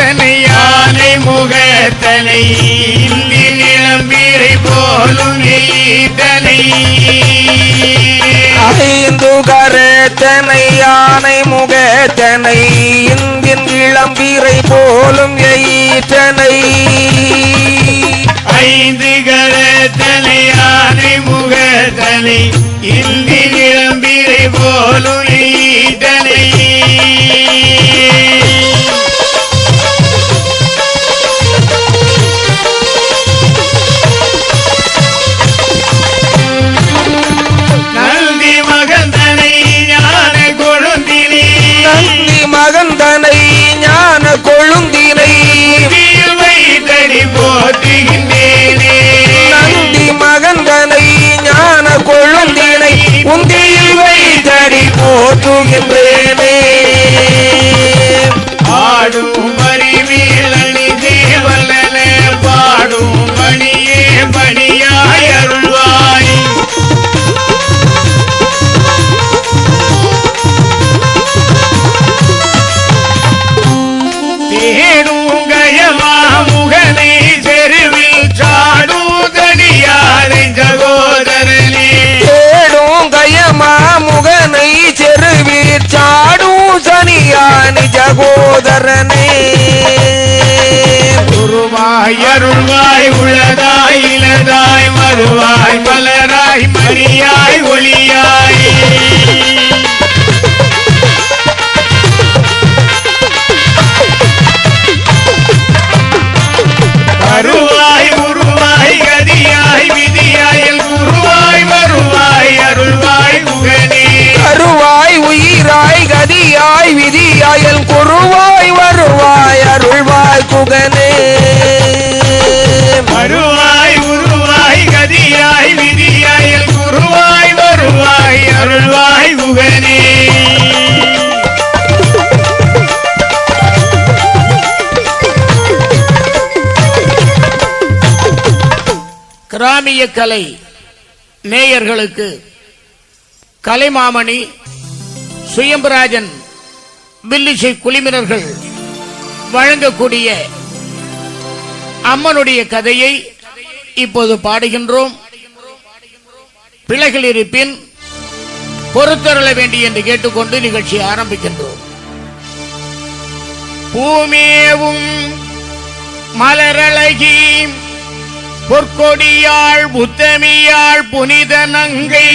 முகத்தனை யானை முகத்தனை இந்தின் இளம்பீரை போலும் ஈட்டனை ஐந்து கரத்தனை யானை முகத்தனை இந்தின் இளம்பீரை போலும் ஈட்டனை ஐந்து கரத்தனை யானை முகத்தனை இந்தின் இளம்பீரை போலும் ஈட்டனை மகந்தனை ஞான கொழுந்தினை வைத்தடி போற்றுகின்றேனே நந்தி மகந்தனை ஞான கொழுந்தினை உந்தியில் வைத்தடி போற்றுகின்றேனே ஆடும் பரிவீழனி தேவலன பாடும் பணியே பணியாய் அருள்வாய் முகனை தெருவில் சாடுதடியாரை சகோதரனே தேடும் கயமா முகனை செருவில் சாடும் சனியானி சகோதரனே குருவாய் அருள்வாய் உளதாய் இளதாய் மறுவாய் மலராய் மணியாய் ஒளியாய் அருவாய் உருவாய் கதியாய் விதியாயல் குருவாய் வருவாய் அருள்வாய் குகனே அருவாய் உயிராய் கதியாய் விதியாயல் குருவாய் வருவாய் அருள்வாய் குகனே அருவாய் உருவாய் கதியாய் விதியாயல் குருவாய் வருவாய் அருள்வாய் குகனே கிராமிய கலை நேயர்களுக்கு கலைமாமணி சுயம்பராஜன் வில்லிசை குழுவினர்கள் வழங்கக்கூடிய அம்மனுடைய கதையை இப்போது பாடுகின்றோம். பிழைகள் இருப்பின் பொறுத்தருள வேண்டிய என்று கேட்டுக்கொண்டு நிகழ்ச்சியை ஆரம்பிக்கின்றோம். பூமேவும் மலரழகி பொற்கொடியாள் புத்தமியாள் புனித நங்கை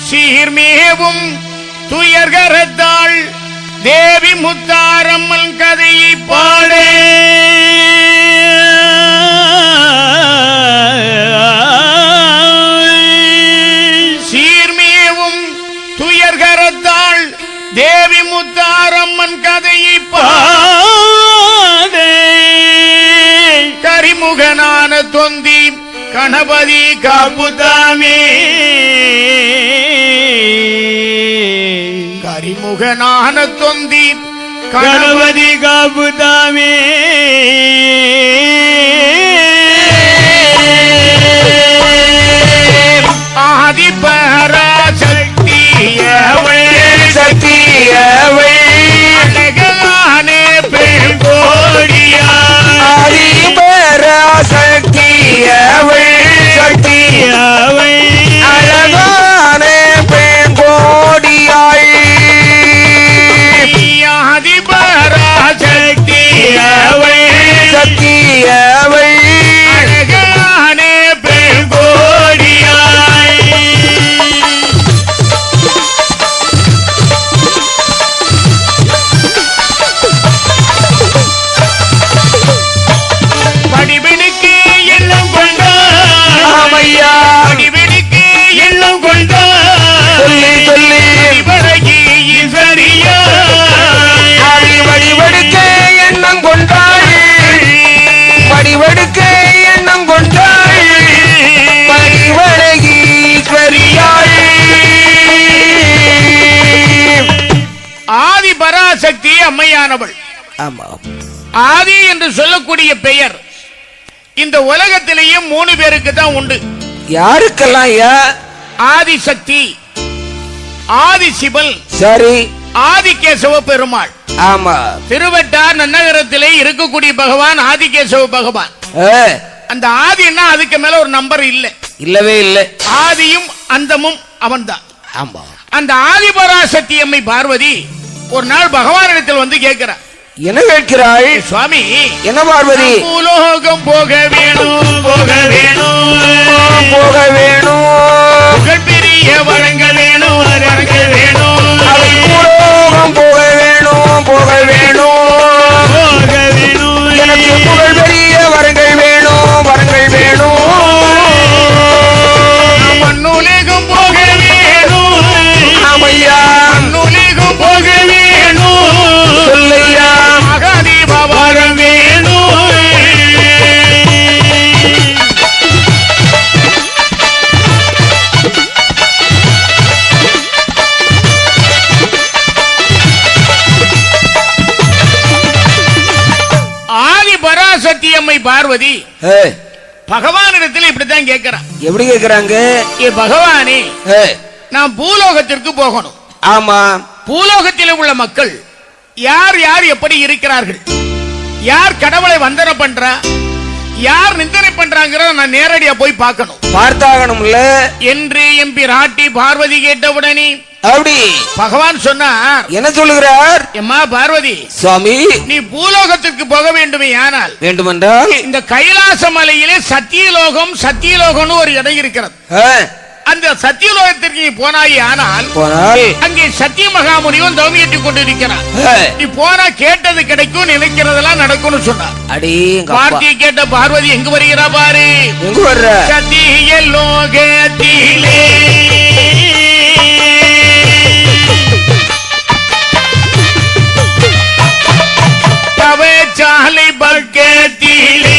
சீர்மேவும் துயர்கரத்தாள் தேவி முத்தாரம்மன் கதையை பாடே சீர்மேவும் துயர்கரத்தாள் தேவி முத்தாரம்மன் கதையை பாடே கரிமுகனான தொந்தி கணபதி காப்புதாமே கரிமுகனான தொந்தி கணபதி காப்புதாமே ஆதிபராசக்தியவள் சக்தியவள் அழகானே பெண் கோடியாள் ஆதிபராசக்தியவள் சக்தியவள் அழகான பெண் கோடியாள் ஆதிபராசக்தியவள் சக்தியவள் அழகானே பெண் கோடியாள் படிபிடிக்கு எண்ணம் கொண்டாள் ஆமையா படிபிடிக்கு எண்ணம் கொண்டாள் சொல்லி சொல்லி படிபழகி ஈஸ்வரியா வழிவடுக்க எண்ணம் கொண்டாள் படிவடுக்க எண்ணம் கொண்டாள் படிவழகி ஈஸ்வரியாள் ஆதி பராசக்தி அம்மையானவள். ஆமா ஆதி என்று சொல்லக்கூடிய பெயர் இந்த உலகத்திலேயே 3 பேருக்கு தான் உண்டு. யாருக்கெல்லாம்? ஆதி சக்தி, ஆதி சிவன், சரி, ஆதிகேசவ பெருமாள். ஆமா. திருவட்டார் நன்னகரத்திலே இருக்கக்கூடிய பகவான் ஆதிகேசவ பகவான். அந்த ஆதின்னா அதுக்கு மேல ஒரு நம்பர் இல்ல, இல்லவே இல்லை. ஆதியும் அந்தமும் அவன்தான். ஆமா. அந்த ஆதிபராசக்தி அம்மை பார்வதி ஒரு நாள் பகவானிடத்தில் வந்து கேட்கிறார். என்ன கேட்கிறாள்? சுவாமி, என்ன பார்வதி? பூலோகம் போக வேணும், போக வேணும், போக வேணும், புகழ் பெரிய வழங்க வேணும், வழங்க வேணும், பூலோகம் போக வேணும், போக வேணும், போக வேணும், எனக்கு புகழ் பெரிய வரங்கள் வேணும், வரங்கள் வேணும், மண்ணுலகம் போக வேணும், ஆமையா, மண்ணுலகம் போக வேணும், சொல்லையா, மகாதீப வரம் வேணும். ஆதி பராசக்தி அம்மை பார்வதி பகவானிடத்தில் இப்படித்தான் கேட்கிறான். எப்படி கேட்கிறாங்க? ஏ பகவானே, நான் பூலோகத்திற்கு போகணும். ஆமா. பூலோகத்தில் உள்ள மக்கள் யார் யார் எப்படி இருக்கிறார்கள், யார் கடவுளை வந்தனம் பண்றா, யார் நிந்தனை பண்றாங்கிற நான் நேரடியா போய் பார்க்கணும், பார்த்தாகணும்ல என்று எம்பி ராட்டி பார்வதி கேட்டவுடனே அப்படி பகவான் சொன்னார். என்ன சொல்லுகிறார்? எம்மா பார்வதி, சுவாமி, நீ பூலோகத்திற்கு போக வேண்டுமே ஆனால் வேண்டுமென்றால் இந்த கைலாச மலையிலே சத்தியலோகம், சத்தியலோகம்னு ஒரு இடம் இருக்கிறது. அந்த சத்தியலோகத்திற்கு நீ போனாய் ஆனால் அங்கே சத்திய மகாமுனிவன் தவமியேற்றி கொண்டிருக்கிறான். நீ போனா கேட்டது கிடைக்கும், நினைக்கிறதெல்லாம் நடக்கும்னு சொன்னார். வார்த்தையை கேட்ட பார்வதி எங்க வருகிறா பாரு. எங்க வர்ற? சத்தியலோகத்திலே சாலை பக்கத்திலே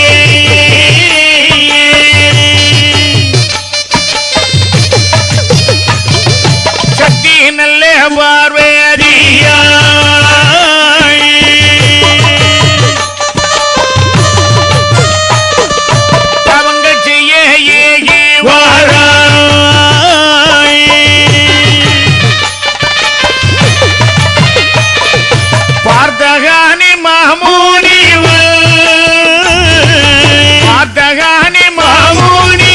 சக்தி நல்ல பார்வதியா அவங்க செய்ய ஏகி வாரா பார்த்தகானி மாமூனி, பார்த்தகானி மாமூனி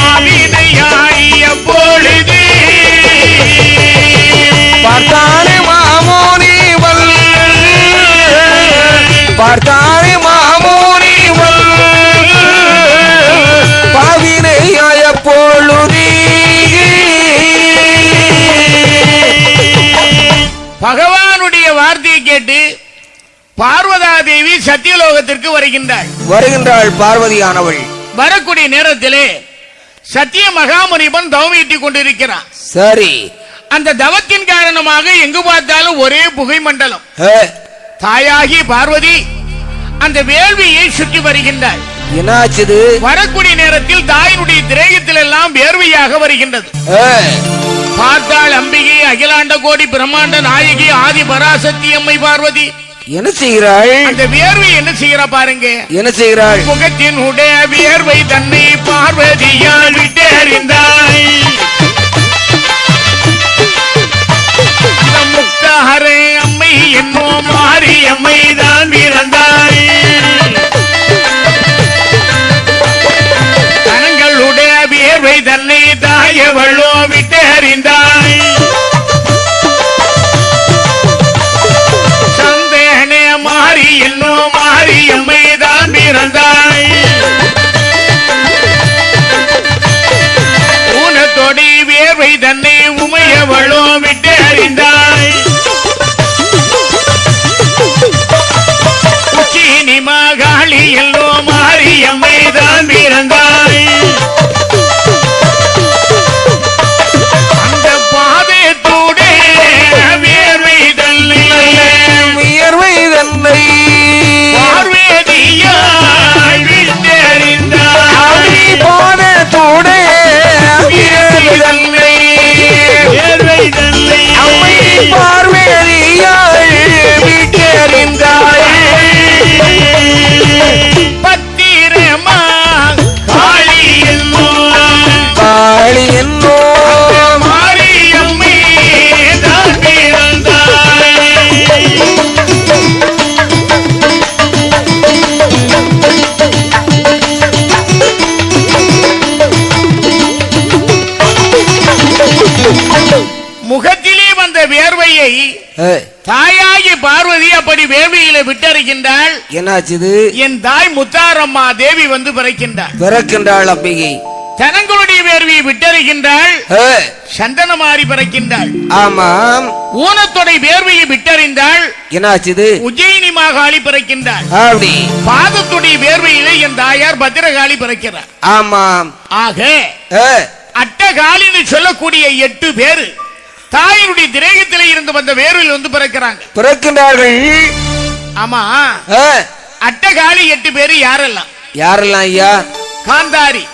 அவினையாய பொழுது, பார்த்தானே மாமோனிவள், பார்த்தானே மாமோனிவள் பாவினையாய பொழுதி. பகவானுடைய வார்த்தையை கேட்டு பார்வதா தேவி சத்தியலோகத்திற்கு வருகின்றாள். பார்வதியானவள் வரக்கூடிய நேரத்திலே சத்திய மகாமுனிவன் தவமீட்டிக் கொண்டிருக்கிறான். சரி. அந்த தவத்தின் காரணமாக எங்கு பார்த்தாலும் ஒரே புகை மண்டலம். தாயாகி பார்வதி அந்த வேள்வியை சுற்றி வருகின்றாள். என்னாச்சு? வரக்கூடிய நேரத்தில் தாயினுடைய திரேகத்தில் எல்லாம் வேர்வையாக வருகின்றது. பார்த்தாள் அம்பிகை, அகிலாண்ட கோடி பிரம்மாண்ட நாயகி ஆதி பராசக்தி அம்மை பார்வதி என்ன செய்கிறாள்? அந்த வேர்வை என்ன செய்கிறா பாருங்க. என்ன செய்கிறாள்? முகத்தினுடைய வேர்வை தன்னை பார்வதியால் விட்டறிந்தாய். முக்தாரே அம்மை என்னோ மாறி அம்மை தான் பிறந்தாய். தனங்களுடைய வேர்வை தன்னை தாயவளோ விட்டறிந்தாய். சந்தேனே மாறி என்னோ மாறி அம்மை தான் பிறந்தாய். ஊனத்தோடி வேர்வை தன்னை உமையவளோ விட்டு அறிந்தாய். உச்சினி மகாளி எல்லோ மாறி அம்மை தான் பிறந்தாய். அந்த பாதத்தோட வேர்வை தன்னை வியர்வை தன்னை பார்வதியாய் விட்டறிந்தாய். பாதத்தோட வியர்வை தன்னை வேர்வை தன்னை அம்மை பார்வதியாய் விட்டறிந்தாய். பத்திரமா தாயாகி பார்வதி அப்படி வேள்வியில விட்டறிகின்றாள். என்னாச்சு? என் தாய் முத்தாரம்மா தேவி வந்து பிறக்கின்றாள். அம்பிகை தனங்களுடைய வேர்வியை விட்டறிகின்றாள். சந்தனமாரி பிறக்கின்றாள். ஆமாம். ஊனத்தொடை வேர்வையை விட்டறிந்தாள். என்னாச்சு? உஜ்ஜயினி மாகாளி பிறக்கின்றாள். அப்படி பாதத்துடைய வேர்வையிலே என் தாயார் பத்திரகாளி பிறக்கிறார். ஆமாம். ஆக அட்டகாலின்னு சொல்லக்கூடிய 8 பேரு தாயினுடைய திரேகத்திலே இருந்து வந்த வேர்வையில் வந்து பிறக்கின்றார்கள். ஆமா. அட்டகாலி 8 பேரு யாரெல்லாம் ஐயா? காந்தாரி,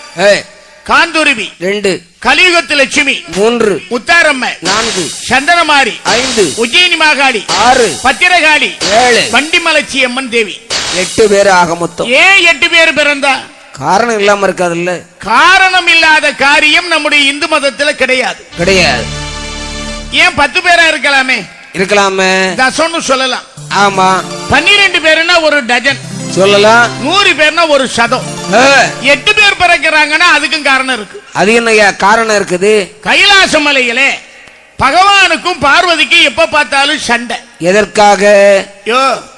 காந்துருவி 2, கலியுகத்து லட்சுமி 3, முத்தாரம்ம 4, சந்தனமாரி 5, உஜ்ஜயினி மாகாளி 6, பத்திரகாளி 7, வண்டிமலச்சி அம்மன் தேவி 8 பேர் ஆக மொத்தம். ஏன் 8 பேர் பிறந்தா? காரணம் இல்லாம இருக்காதுல்ல. காரணம் இல்லாத காரியம் நம்முடைய இந்து மதத்துல கிடையாது. ஏன் 10 பேரா இருக்கலாமே? தசம்னு சொல்லலாம். ஆமா. 12 பேருன்னா ஒரு டஜன் சொல்லலாம். 100 பேர்னா ஒரு சதம். 8 பேர் பிறக்கிறாங்கன்னா அதுக்கும் காரணம் இருக்கு. அது என்னையா காரணம் இருக்குது? கைலாச மலையிலே பகவானுக்கும் பார்வதிக்கும் எப்ப பார்த்தாலும் சண்டை. எதற்காக?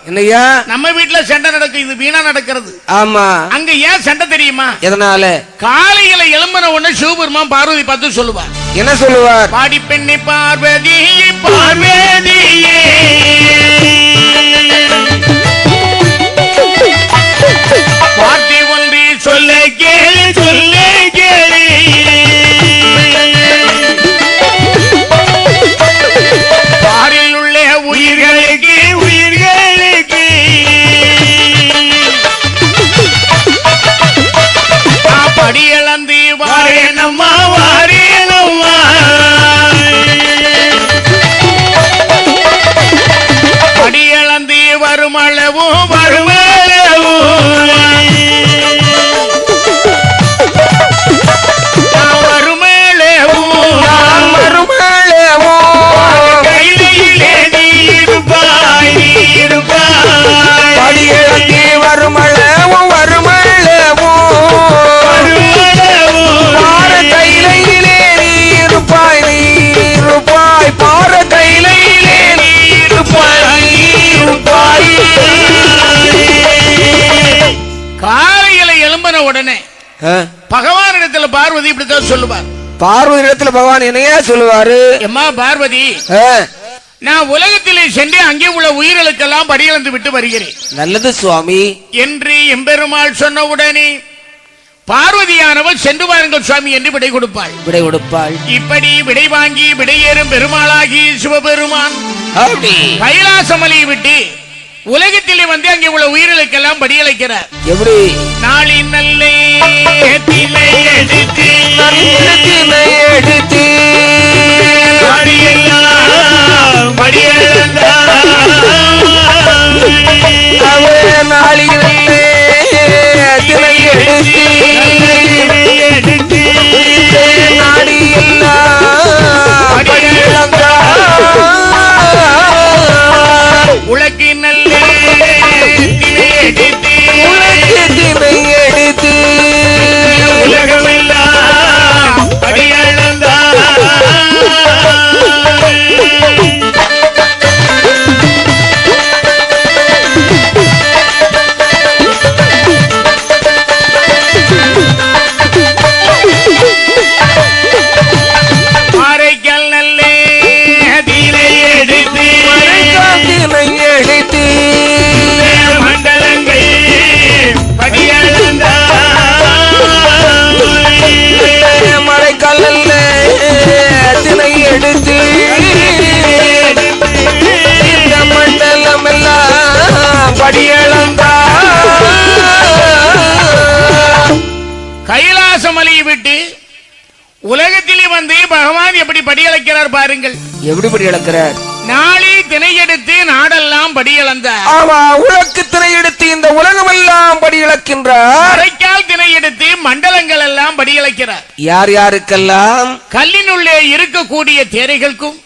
என்னையா? நம்ம வீட்டுல சண்டை நடக்கும், இது வீணா நடக்கிறது. ஆமா. அங்க ஏன் சண்டை தெரியுமா? எதனால? காலையில எழும்பின உடனே சிவபெருமான் பார்வதி பார்த்து சொல்லுவார். என்ன சொல்லுவார்? பாடி பெண்ணை பார்வதி பார்வதியே பாட்டி ஒன்றி சொல்ல கேளு சொல்ல கேளு பாரில் உள்ள உயிர்களுக்கு படியளந்து வாரேனம்மா வாரேனம்மா படியளந்து வருமளவும் கையிலே நீ இருப்பாய் படியளந்து வருமளவும் காலையில எழும்பின உடனே பகவானிடத்துல பார்வதி இப்படித்தான் சொல்லுவார். பார்வதி இடத்துல பகவான் என்னையா சொல்லுவாரு? எம்மா பார்வதி, நான் உலகத்திலே சென்று அங்கே உள்ள உயிர்களுக்கெல்லாம் படியிழந்து விட்டு வருகிறேன். நல்லது சுவாமி என்று எம்பெருமாள் சொன்ன உடனே பார்வதியானவள் சென்று வாருங்கள் சுவாமி என்று விடை கொடுப்பாள். இப்படி விடை வாங்கி விடையேறும் பெருமாளாகி சிவபெருமான் கைலாசமலையை விட்டு உலகத்திலே வந்து அங்கே உள்ள உயிர்களுக்கெல்லாம் படியழைக்கிறார். எப்படி? நாளின் நல்ல தினை எடுத்து உலக்கு நல்ல தினை எடுத்து உலகமெல்லாம் படியளந்தார். மாரைக்கல் நல்ல தினை எடுத்து மண்டலங்கள் படியளந்தார். மழைக்கல்ல தினை எடுத்து இந்த மண்டலம் எல்லாம் படியளந்தார். கைலாசமலையை விட்டு உலகத்திலே வந்து பகவான் எப்படி படியழைக்கிறார் பாருங்கள். எப்படி படியளக்கிறார்? நாளை தினை எடுத்து நாடெல்லாம் படியளந்தார். ஆமா, உலக்கு தினை எடுத்து இந்த உலகம் எல்லாம் படியளக்கின்றார். அரைக்கால் தினை எடுத்து மண்டலங்கள் எல்லாம் படியழைக்கிறார். யார் யாருக்கெல்லாம்? கல்லினுள்ளே இருக்கக்கூடிய தேரைகளுக்கும்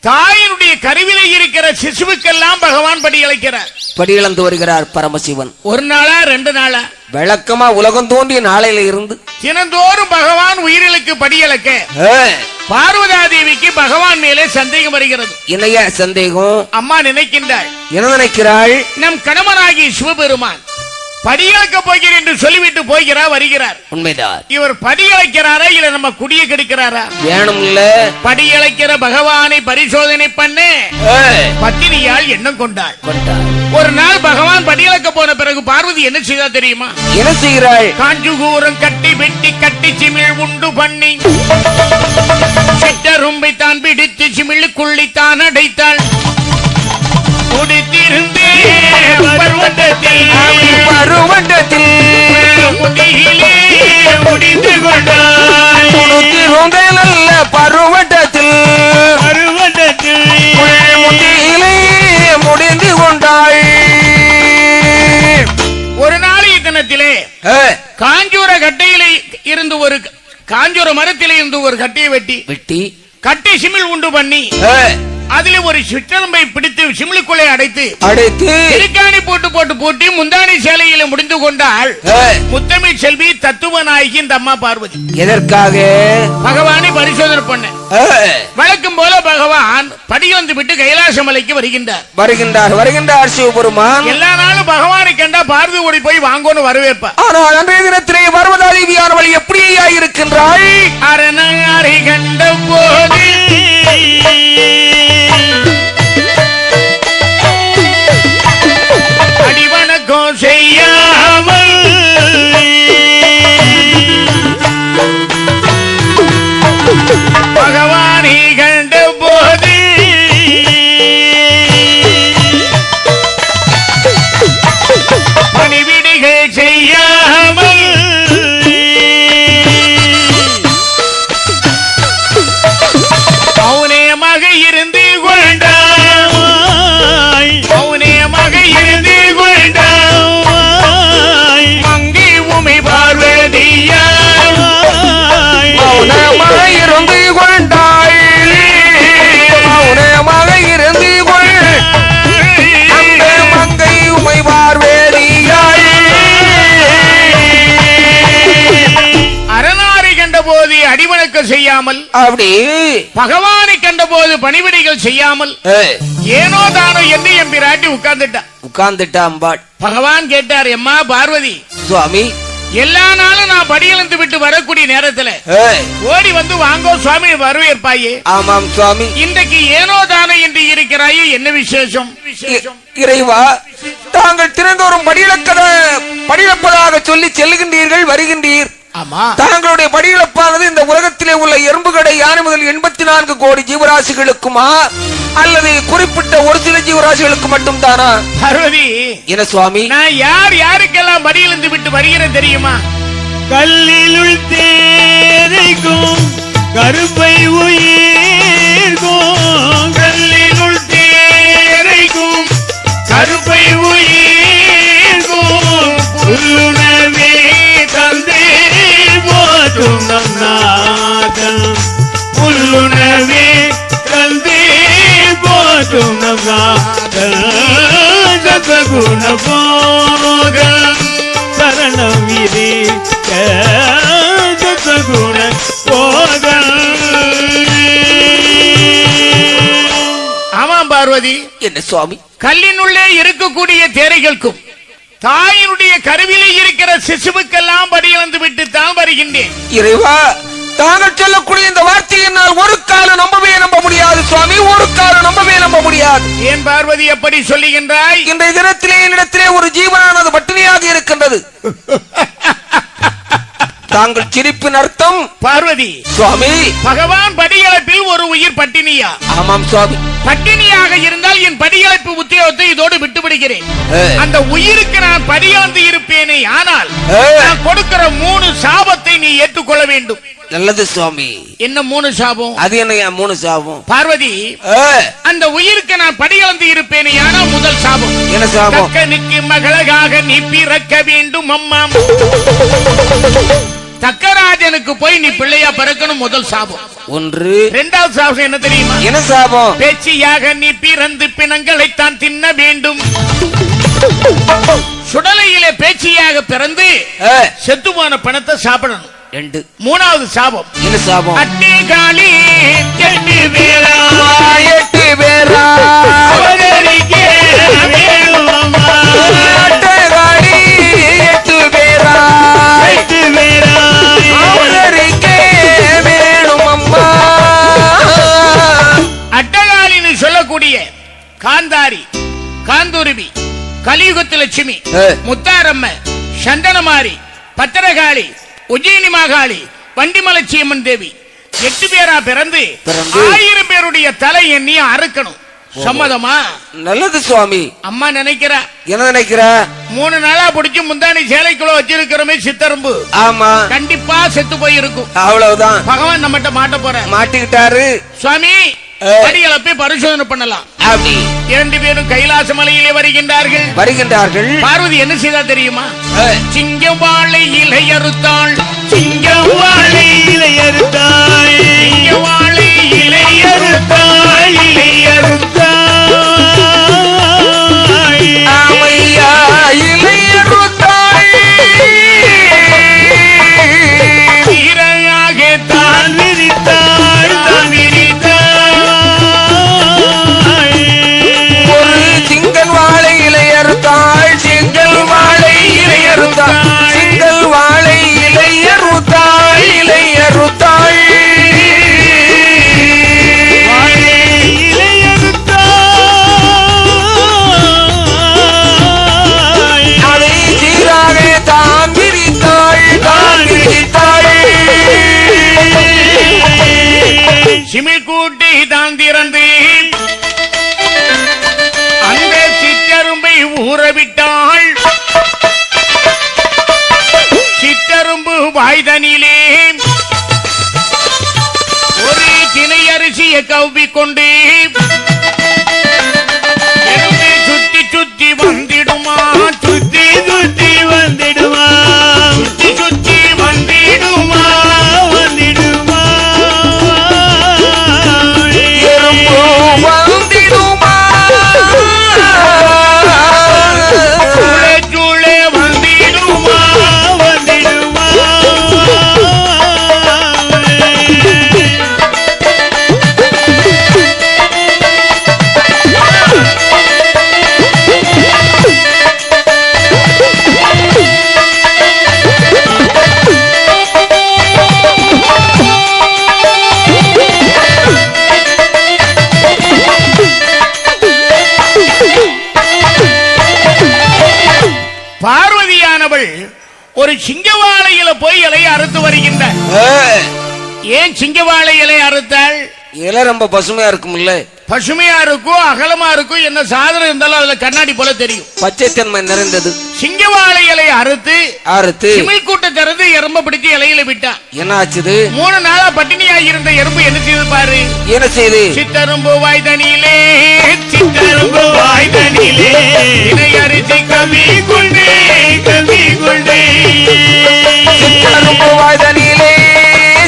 தாயினுடைய கருவிலே இருக்கிற சிசுவுக்கெல்லாம் பகவான் படியழைக்கிறார். படியளந்து வருகிறார் பரமசிவன். ஒரு நாளா 2 நாளா? விளக்கமா உலகம் தோன்றிய நாளையில இருந்து தினந்தோறும் பகவான் உயிர்களுக்கு படியளக்க பார்வதா தேவிக்கு பகவான் மேலே சந்தேகம் வருகிறது. என்னையா சந்தேகம்? அம்மா நினைக்கின்றாள், என்ன நினைக்கிறாள்? நம் கணவனாகி சிவபெருமான் படியளக்க போகிறேன் என்று சொல்லிவிட்டு போகிறார், வருகிறார். உண்மைதான். இவர் படியளைக்கிறாரா இல்ல நம்ம குடிய கெடுக்கிறாரா? வேணும் இல்ல. படியளைக்கிற பகவானை பரிசோதனை பண்ண பத்தினியால் எண்ணம் கொண்டாள். ஒரு நாள் பகவான் படியளக்க போன பிறகு பார்வதி என்ன செய்தா தெரியுமா? என்ன செய்கிறாள்? காஞ்சுகூரம் கட்டி வெட்டி கட்டி சிமிழ் உண்டு பண்ணி சிற்றரும்பை தான் பிடித்து சிமிழுக்குள்ளித்தான் அடைத்தாள். முடித்திருந்தே பருவண்டத்தில் முடியிலே முடிந்து கொண்டாள். நல்ல பருவண்டத்தில் முடியிலே முடிந்து கொண்டாள். ஒரு நாளைய தினத்திலே காஞ்சூர கட்டையிலே இருந்து ஒரு காஞ்சூர மரத்திலே இருந்து ஒரு கட்டையை வெட்டி கட்டி சிமிழ் உண்டு பண்ணி அதிலே ஒரு சிற்றம்பை பிடித்து சிமிழுக்குள்ளே அடைத்து திருக்காணி போட்டு பூட்டி முந்தானி சேலையில முடிந்து கொண்டாள் முத்தமிழ் செல்வி தத்துவ நாயகி இந்த அம்மா பார்வதி. எதற்காக? பகவானை பரிசோதனை பண்ண. வழக்கம் போல பகவான் படியொந்து விட்டு கைலாச மலைக்கு வருகின்றார் சிவபெருமான். எல்லா நாளும் பகவானை கண்டா பார்வதி ஓடி போய் வாங்கோன்னு வரவேற்பா. ஆனால் அன்றைய தினத்திலே பார்வதா தேவியானவள் எப்படியா இருக்கின்றாள்? அரணாரை கண்ட போது அடிவணக்கம் செய்யாமல் பகவானை கண்ட போது பணிவிடுகள் செய்யாமல் மௌனமாக இருந்து கொண்டாய். மௌனமாக இருந்து கொண்டாய். மங்கி உமை பார்வதியா மௌனமாக இருந்து கொண்டாய். மௌனமாக இருந்து கொள் அந்த மங்கை உமை பார்வதியாய். அரணாரை கண்ட போது அடிவணக்கம் செய்யாமல் அப்படி பகவானை கண்ட போது பணிவிடைகள் செய்யாமல் ஏனோ தானோ என்று என் பிராட்டி உட்கார்ந்துட்டா அம்பாள். பகவான் கேட்டார், எம்மா பார்வதி சுவாமி, எல்லா நாளும் நான் படியிழந்து விட்டு வரக்கூடிய நேரத்துல ஓடி வந்து வாங்கோ சுவாமி வரவேற்பாயே. ஆமாம் சுவாமி. இன்றைக்கு ஏனோ தானோ என்று இருக்கிறாயே, என்ன விசேஷம்? இறைவா, தாங்கள் தினந்தோறும் படியிழப்பதாக சொல்லி செல்லுகின்றீர்கள், வருகின்றீர். தாங்களுடைய படியிழப்பானது இந்த உலகத்திலே உள்ள எறும்புகடை யானை முதல் 84 கோடி ஜீவராசிகளுக்குமா அல்லது குறிப்பிட்ட ஒரு சில ஜீவராசிகளுக்கு மட்டும் தானா? பார்வதி, என்ன சுவாமி, நான் யாருக்கெல்லாம் படியிழந்து விட்டு வருகிறேன் தெரியுமா? கல்லிலுள் தேரைக்கும் கருப்பை உயிர்க்கும். கல்லிலுள் தேரைக்கும் கருப்பை உயிர்க்கும். புல்லுணவே தந்தே போற்றும் நம் நாதன். புல்லுணவே தந்தே போற்றும் நம் நாதன். சத்குண போகன் சரணம் இதே சத்குண போகன். ஆமாம் பார்வதி. என்ன சுவாமி? கல்லினுள்ளே இருக்கக்கூடிய தேரைகளுக்கும் தாயினுடைய கருவிலே இருக்கிற சிசுவுக்கெல்லாம் படியிழந்து விட்டு தான் வருகின்றேன். இறைவா, தாங்கள் சொல்லக்கூடிய இந்த வார்த்தையை என்னால் ஒரு காலம் நம்ப முடியாது சுவாமி, ஒரு காலம் நம்ப முடியாது. ஏன் பார்வதி எப்படி சொல்லுகின்றாய்? இன்றைய தினத்திலே என்னிடத்திலே ஒரு ஜீவனானது பட்டினியாக இருக்கின்றது. தாங்கள் சிரிப்பின் அர்த்தம்? பார்வதி சுவாமி, பகவான் படியளப்பில் ஒரு உயிர் பட்டினியா? ஆமாம் சுவாமி. பட்டினியாக இருந்தால் என் படியளப்பு உத்தியோகத்தை இதோடு விட்டுவிடுகிறேன். அந்த உயிருக்கு நான் படியாந்து இருப்பேனே, ஆனால் நான் கொடுக்கிற 3 சாபத்தை நீ ஏற்றுக்கொள்ள வேண்டும். நல்லது சுவாமி. என்ன 3 சாபம்? அது என்ன 3 சாபம்? பார்வதி, அந்த உயிருக்கு நான் படியளந்து இருப்பேனே, ஆனால் முதல் சாபம் என்ன சாபம்? தக்கனுக்கு மகளாக நீ பிறக்க வேண்டும் அம்மா. தக்கராஜனுக்கு போய் நீ பிள்ளையா பிறக்கணும், முதல் சாபம். ஒன்று. இரண்டாவது சாபம் என்ன தெரியுமா? என்ன சாபம்? பேச்சியாக நீ பிறந்து பிணங்களைத்தான் தின்ன வேண்டும். சுடலையிலே பேச்சியாக பிறந்து செத்து போன பணத்தை சாப்பிடணும். 2 மூணாவது சாபம் என்ன சாபம்? அட்டே காளி 8 பேரா 8 பேரா அவதரிக்க வேணும் அம்மா. அட்டகாளி 8 பேரா 8 பேரா அவதரிக்க வேணும் அம்மா. அட்டகாளின்னு சொல்லக்கூடிய காந்தாரி, காந்துருவி, கலியுகத்து லட்சுமி, முத்தாரம்ம, சந்தனமாரி, பத்திரகாளி, உஜ்ஜயினி மாகாளி, வண்டிமலட்சியம்மன் தேவி 8 பேரா பிறந்து 1000 பேருடைய தலை எண்ணி அறுக்கணும். சம்மதமா? நல்லது சுவாமி. அம்மா நினைக்கிறா. என்ன நினைக்கிற? 3 நாளா பிடிச்சு முந்தானி சேலைக்குள்ள வச்சிருக்கிறோமே சித்தரும்பு. ஆமா, கண்டிப்பா செத்து போயிருக்கும். அவ்வளவுதான். பகவான் நம்மகிட்ட மாட்ட போற மாட்டிக்கிட்டாரு சுவாமி. படிகளை போய் பரிசோதனை பண்ணலாம். அப்படி 2 பேரும் கைலாச மலையிலே வருகின்றார்கள். பார்வதி என்ன செய்தா தெரியுமா? சிங்கம் வாழை இலை அறுத்தாள். சிங்கம் வாழை இலை அறுத்தாள். சிங்கம் வாழை இலை அறுத்தாள். இலை அறுத்தாள். ஆமையா இளையருத்தாள். சீராக தான் விரித்தாள். தான் விரித்தாள். ஒரு சிங்கல் வாழை இளையருத்தாள். சிங்கல் வாழை இளையருத்தாள். சிங்கல் வாழை இளையருத்தாள். இளையருத்தாள். வாழை இலை அறுத்தாள். அதை சீராக தான் விரித்தாள். தான் விரித்தாள். சிமிழ் கூட்டி தான் திறந்து அந்த சிற்றரும்பை ஊறவிட்டாள். சிற்றரும்பு வாய்தனிலே ஒரு தினை அரிசியை கவ்விக்கொண்டு எறும்பு சுத்தி சுத்தி வந்திடுமா. சுத்தி சுத்தி வந்திடுமா. சுத்தி சுத்தி வந்திடுமா. வந்திடுமா. எறும்பு வந்திடுமா. சூளே சூளே வந்திடுமா. வந்திடுமா. பார்வதியானவள் ஒரு சிங்கவாழையில போய் இலையை அறுத்து வருகின்றார். ஏன் சிங்கவாழை இலை அறுத்தாள்? இலை ரொம்ப பசுமையா இருக்கும்ல. பசுமையா இருக்கும், அகலமா இருக்கும். என்ன சாதனம் இருந்தாலும் அதுல கண்ணாடி போல தெரியும். பச்சைத்தன்மை நிறைந்தது. சிங்கவாழை இலை அறுத்து அறுத்து சிமிழ் கூட்ட திறந்து எறும்ப பிடிச்சு இலையில விட்டான். என்ன ஆச்சுது? 3 நாளா பட்டினியாய் இருந்த எறும்பு என்ன செய்து பாரு. என்ன செய்து? சித்தரும்பு வாய்தனிலே சித்தரும்பு வாய்தனிலே இலை அரிசி கவி கொண்டே கவி கொண்டே சிற்றரும்பு வாய்தனிலே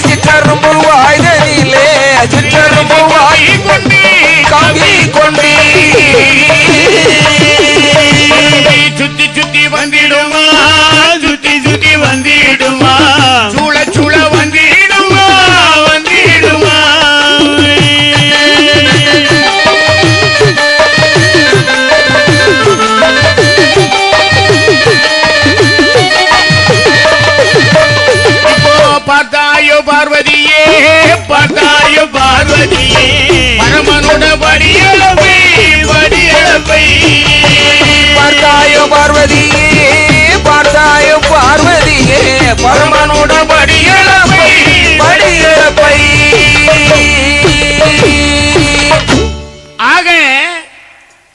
சிற்றரும்பு வாய்தனிலே சிற்றரும்பு வாய் கொண்டே கவி கொண்டே சுத்தி சுத்தி வந்திடுமா. சுத்தி சுத்தி வந்திடுமா. சூழ சூழ வந்திடுமா. வந்திடுமா. இப்போ பார்த்தாயோ பார்வதியே. பார்த்தாயோ பார்வதியே. பரமனோட படியளவை வடியளப்பை பார்த்தாயோ பார்வதியே. பார்த்தாயோ பார்வதியே. பரமனோட படியளப்பை படியளப்பை. ஆக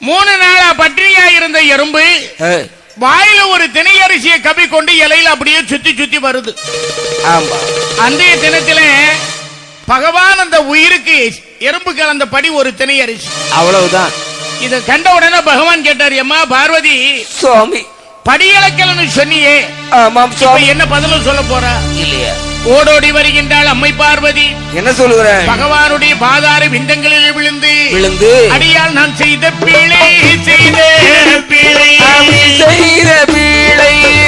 3 நாளா பட்டினியா இருந்த எறும்பு வாயில ஒரு தினை அரிசியை கவி கொண்டு இலையில அப்படியே சுத்தி சுத்தி வருது. ஆமா, அன்றைய தினத்தில பகவான் அந்த உயிருக்கு எறும்பு கலந்த படி ஒரு தினை அரிசி. அவ்வளவுதான். இத கண்ட உடனே பகவான் கேட்டார், அம்மா பார்வதி, சுவாமி படியளக்கலன்னு சொன்னியே, ஆமாம் இப்ப சுவாமி. என்ன பதிலும் சொல்ல போறா? இல்லையா? ஓடோடி வருகின்றாள் அம்மை பார்வதி. என்ன சொல்லுகிற? பகவானுடைய பாதார விந்தங்களில் விழுந்து விழுந்து அடியால் நான் செய்த பிழை செய்த பிழை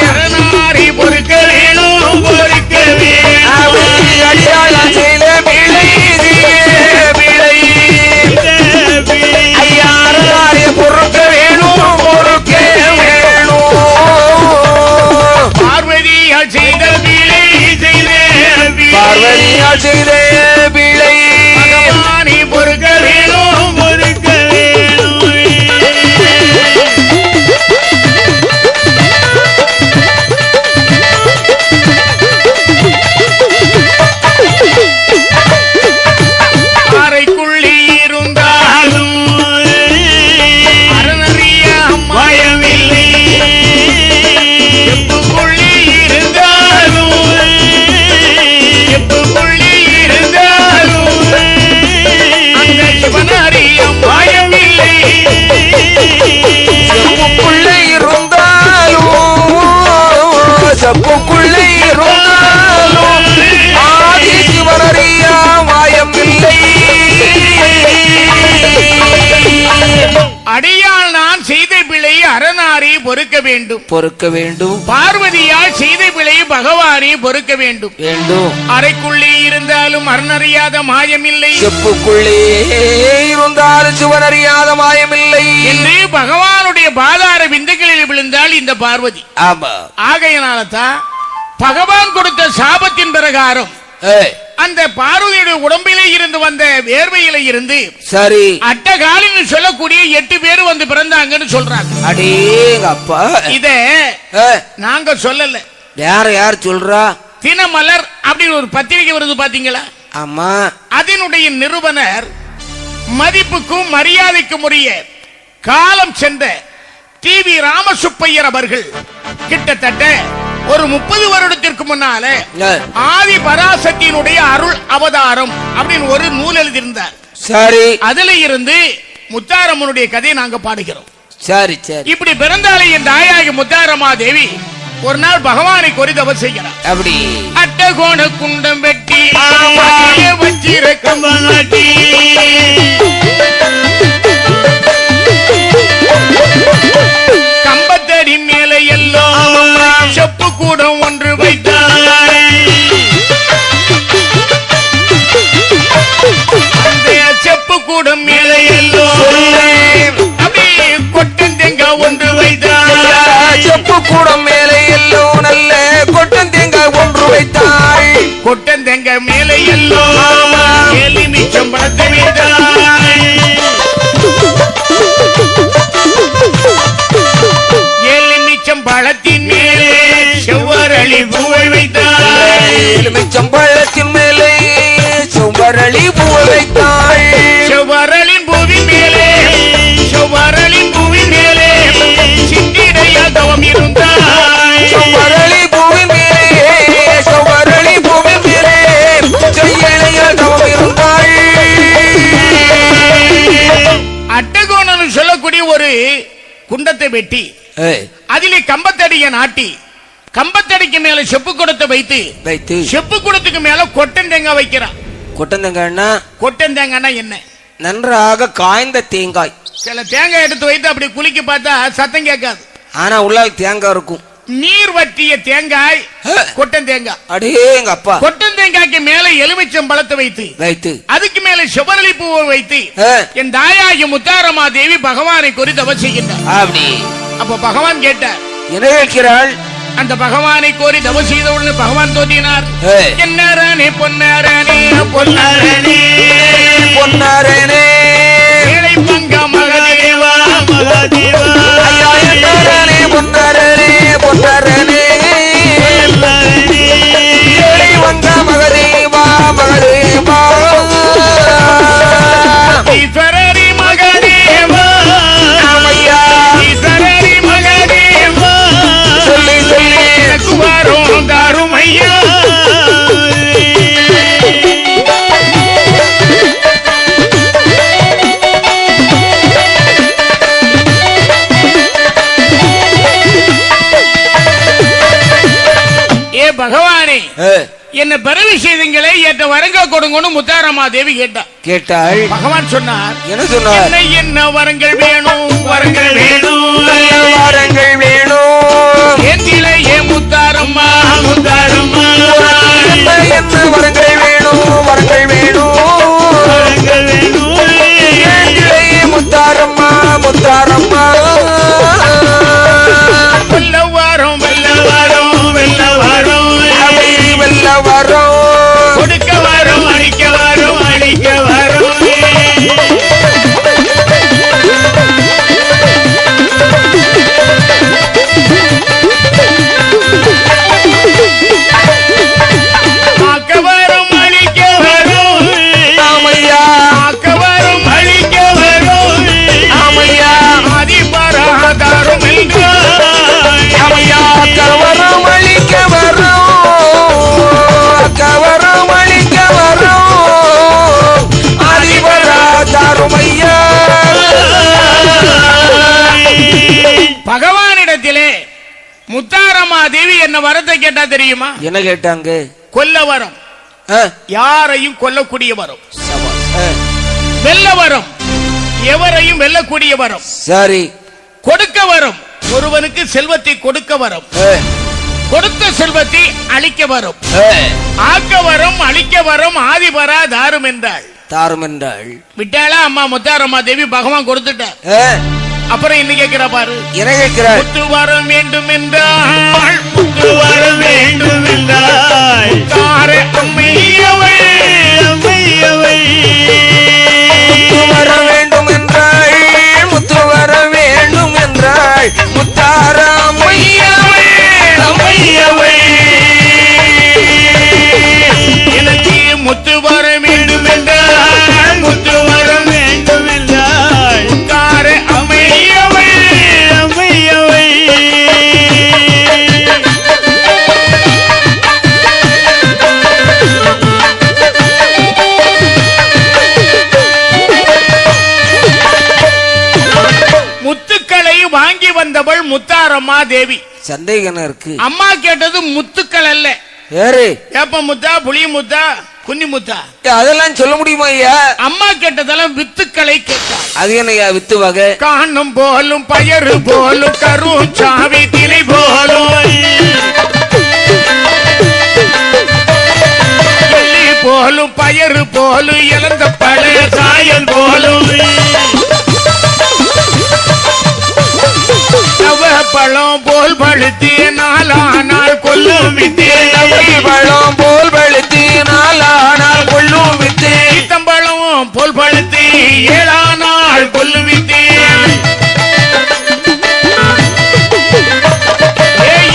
அரணாரி பொறுக்க வேணும் பொறுக்க வேணும் அடியால் நான் செய்த பிழை ஐயா அரணாரி பொறுக்க வேணும் பொறுக்க வேணும். பார்வதியால் செய்த பிழை பார்வதியால் செய்த பிழை பகவானை பொறுக்க வேணும் பொறுக்க வேணும். அறைக்குள்ளே இருந்தாலும் அரணறிய பயமில்லை எப்புக்குள்ளே இருந்தாலும் எப்புக்குள்ளே இருந்தாலும் அந்த சிவனறிய பயமில்லை செப்புக்குள்ளே இருந்தாலும் செப்புக்குள்ளே இருந்தாலும் ஆதி சிவனறியா மாயம் இல்லை. அடியால் நான் செய்த பிழை அரணாரி பொறுக்க வேண்டும். பொறுக்க வேண்டும் பார்வதியால் செய்த பிழை பகவானை பொறுக்க வேண்டும். வேண்டும். அறைக்குள்ளே இருந்தாலும் அரணறியாத மாயமில்லை செப்புக்குள்ளே இருந்தாலும் சிவனறியாத மாயமில்லை என்று பகவானுடைய பாதார விந்துகளில் விழுந்தால் இந்த பார்வதி. ஆமா. ஆகையினால தான் பகவான் கொடுத்த சாபத்தின் பிரகாரம் அந்த பார்வதியுடைய உடம்பிலே இருந்து வந்த வேர்வையில இருந்து சரி அட்டகாலின்னு சொல்லக்கூடிய 8 பேர் வந்து பிறந்தாங்கன்னு சொல்றாங்க. அடேங்கப்பா. இத நாங்க சொல்லல, யார் சொல்றா? தினமலர் அப்படின்னு ஒரு பத்திரிகை வருது பாத்தீங்களா? ஆமா. அதனுடைய நிறுவனர் மதிப்புக்கும் மரியாதைக்கும் உரிய காலம் சென்ற டிவி ராமசுப்பையர் அவர்கள் கிட்டத்தட்ட ஒரு 30 வருடத்திற்கு முன்னால ஆதி பராசக்தியினுடைய அருள் அவதாரம் அப்படின்னு ஒரு நூல் எழுதியிருந்தார். சரி. அதுல இருந்து முத்தாரம்மனுடைய கதையை நாங்க பாடுகிறோம். சரி சரி. இப்படி பிறந்தாலே என் தாயாகி முத்தாரம்மா தேவி ஒரு நாள் பகவானை கோரி தவம் செய்கிறார். அப்படி அட்டகோண குண்டம் வெட்டி வச்சிருக்கம் கம்பத்தடி மேல எல்லாம் செப்பு கூடம் ஒன்று வைத்தார். அந்த செப்பு கூடம் மேல எல்லாம் அப்படி கொட்டந்தெங்க ஒன்று வைத்தார். செப்பு கூடம் மேலே எல்லாம் நல்ல கொட்டந்தேங்காய் ஒன்று வைத்தாள். கொட்டந்தெங்க மேல எல்லாம் ஏழு மிச்சம் பழத்தை வைத்தார். பழத்தின் மேலே செவ்வரளி பூவை வைத்தாள். எலுமிச்சம்பழத்தின் மேலே செவ்வரளி பூவை வைத்தாள். செவ்வரளின் பூவின் மேலே செவ்வரளின் பூவின் மேலே சிந்திடையா தவம் இருந்தாள். செவ்வரளி பூவின் மேலே செவ்வரளி பூவின் மேலே செய்யலையா தவம் இருந்தாள். அட்டகோணம் சொல்லக்கூடிய ஒரு குண்டத்தை வெட்டி அதிலே கம்பத்தடிய நாட்டி கம்பத்தடிக்கு மேல செப்பு குடத்தை வைத்து செப்பு குடத்துக்கு மேல கொட்டந்தேங்காய் வைக்கிறான். கொட்டந்தேங்காய்னா கொட்டந்தேங்காய்னா என்ன? நன்றாக காய்ந்த தேங்காய். சில தேங்காய் எடுத்து வைத்து அப்படி குலுக்கி பார்த்தா சத்தம் கேட்காது, ஆனா உள்ள தேங்காய் இருக்கும். நீர் வற்றிய தேங்காய் கொட்டந்தேங்காய். அடேங்க அப்பா. கொட்டந்தேங்காய்க்கு மேல எலுமிச்சம் பழத்தை வைத்து அதுக்கு மேல செவ்வரளி பூவை வைத்து என் தாயாகி முத்தாரம்மா தேவி பகவானை கோரி தவம் செய்கின்றார். அப்படி அப்ப பகவான் கேட்டார், என்ன கேட்கிறாள்? அந்த பகவானை கோரி தவம் செய்த உடனே பகவான் தோன்றினார். என்னரனே பொன்னரனே பொன்னரனே பொன்னரனே ஏழை பங்க மகதேவா மகதேவா ஐயா என்னரனே பொன்னரனே பொன்னரனே ஏழை பங்க மகதேவா மகதேவா ஈஸ்வரரி மகதேவா ஐயா ஈஸ்வரரி மகதேவா சொல்லி சொல்லி எனக்கு வரும் தருமையா. பகவானே என்ன பிறவி செய்தீங்களே ஏற்ற வரங்கள் கொடுங்கன்னு முத்தாரம்மா தேவி கேட்டாள். பகவான் சொன்னார், என்ன சொன்னார்? என்ன வரங்கள் வேணும்? வரங்கள் வேணும், வரங்கள் வேணும். ஏந்திலேயே முத்தாரம்மா, முத்தாரம்மா. என்ன வரங்கள் வேணும்? வரங்கள் வேணும், வரங்கள் வேணும். ஏந்திலேயே முத்தாரம்மா, முத்தாரம்மா. வெல்ல வரும், வெல்ல வரும், வெல்ல வரும், வெல்ல வரும், கொடுக்க வரும், அடிக்க வரும், அடிக்க வரும். ஆக்க வரும், அழிக்க வரும். ஆமையா, ஆக்க வரும், அழிக்க வரும், ஆமையா, அதிபராதாரும் என்றாய். ஆமையா. கவரம் அழிக்க வரும், கவரம் அழிக்க வரும். அதிபரா தாருமையா. பகவானிடத்திலே முத்தாரம்மா தேவி என்ன வரத்தை கேட்டா தெரியுமா? என்ன கேட்டாங்க? கொல்ல வரம், யாரையும் கொல்லக்கூடிய வரம். வெல்ல வரம், எவரையும் வெல்லக்கூடிய வரம். சரி. கொடுக்க வரம், ஒருவனுக்கு செல்வத்தை கொடுக்க வரம். கொடுத்த செல்வத்தை அழிக்க வரும். ஆக்க வரம், அழிக்க வரம். ஆதிபரா தாரும் என்றாள். தாரும் என்றாள். விட்டாளா அம்மா முத்தாரம்மா தேவி? பகவான் கொடுத்துட்டார். அப்புறம் என்ன கேட்கிறா பாரு. என்ன கேட்கிறாள்? முத்து வரம் வேண்டும் என்றாள். முத்து வர வேண்டும் என்றாய். முத்தார அம்மையவை, அம்மையவை. முத்து வர வேண்டும் என்றாள், முத்து வர வேண்டும் என்றாள். முத்தாராமையாவை, அம்மையவை. எனக்கு முத்து வர வேண்டும் என்றாள். முத்து வர வேண்டும் என்றாய். முத்தார அம்மையவை. அம்மையவை. முத்துக்களை வாங்கி வந்தவள் முத்தாரம்மா தேவி. சந்தேகம் இருக்கு. அம்மா கேட்டது முத்துக்கள் அல்ல. யாரு? ஏப்ப முத்தா, புளி முத்தா, குன்னி முத்தா, அதெல்லாம் சொல்ல முடியுமா ஐயா? அம்மா கேட்டதெல்லாம் வித்துக்களை கேட்டாள். அது என்னையா வித்து வகை? காணும் போலும் பயறு போலும் கருச்சாவி திரை போலும் எள்ளி போலும் பயறு போலும் இழந்த பழைய சாயல் போலும் நவ பழம் போல் பழுத்தி நாளானால் கொல்லும் வித்தே. பழம் போல் பழுத்தி நாளானால் கொள்ளும் வித்து. ஈத்தம்பழம் போல் பழுத்தி ஏழானால் கொல்லும் வித்தே.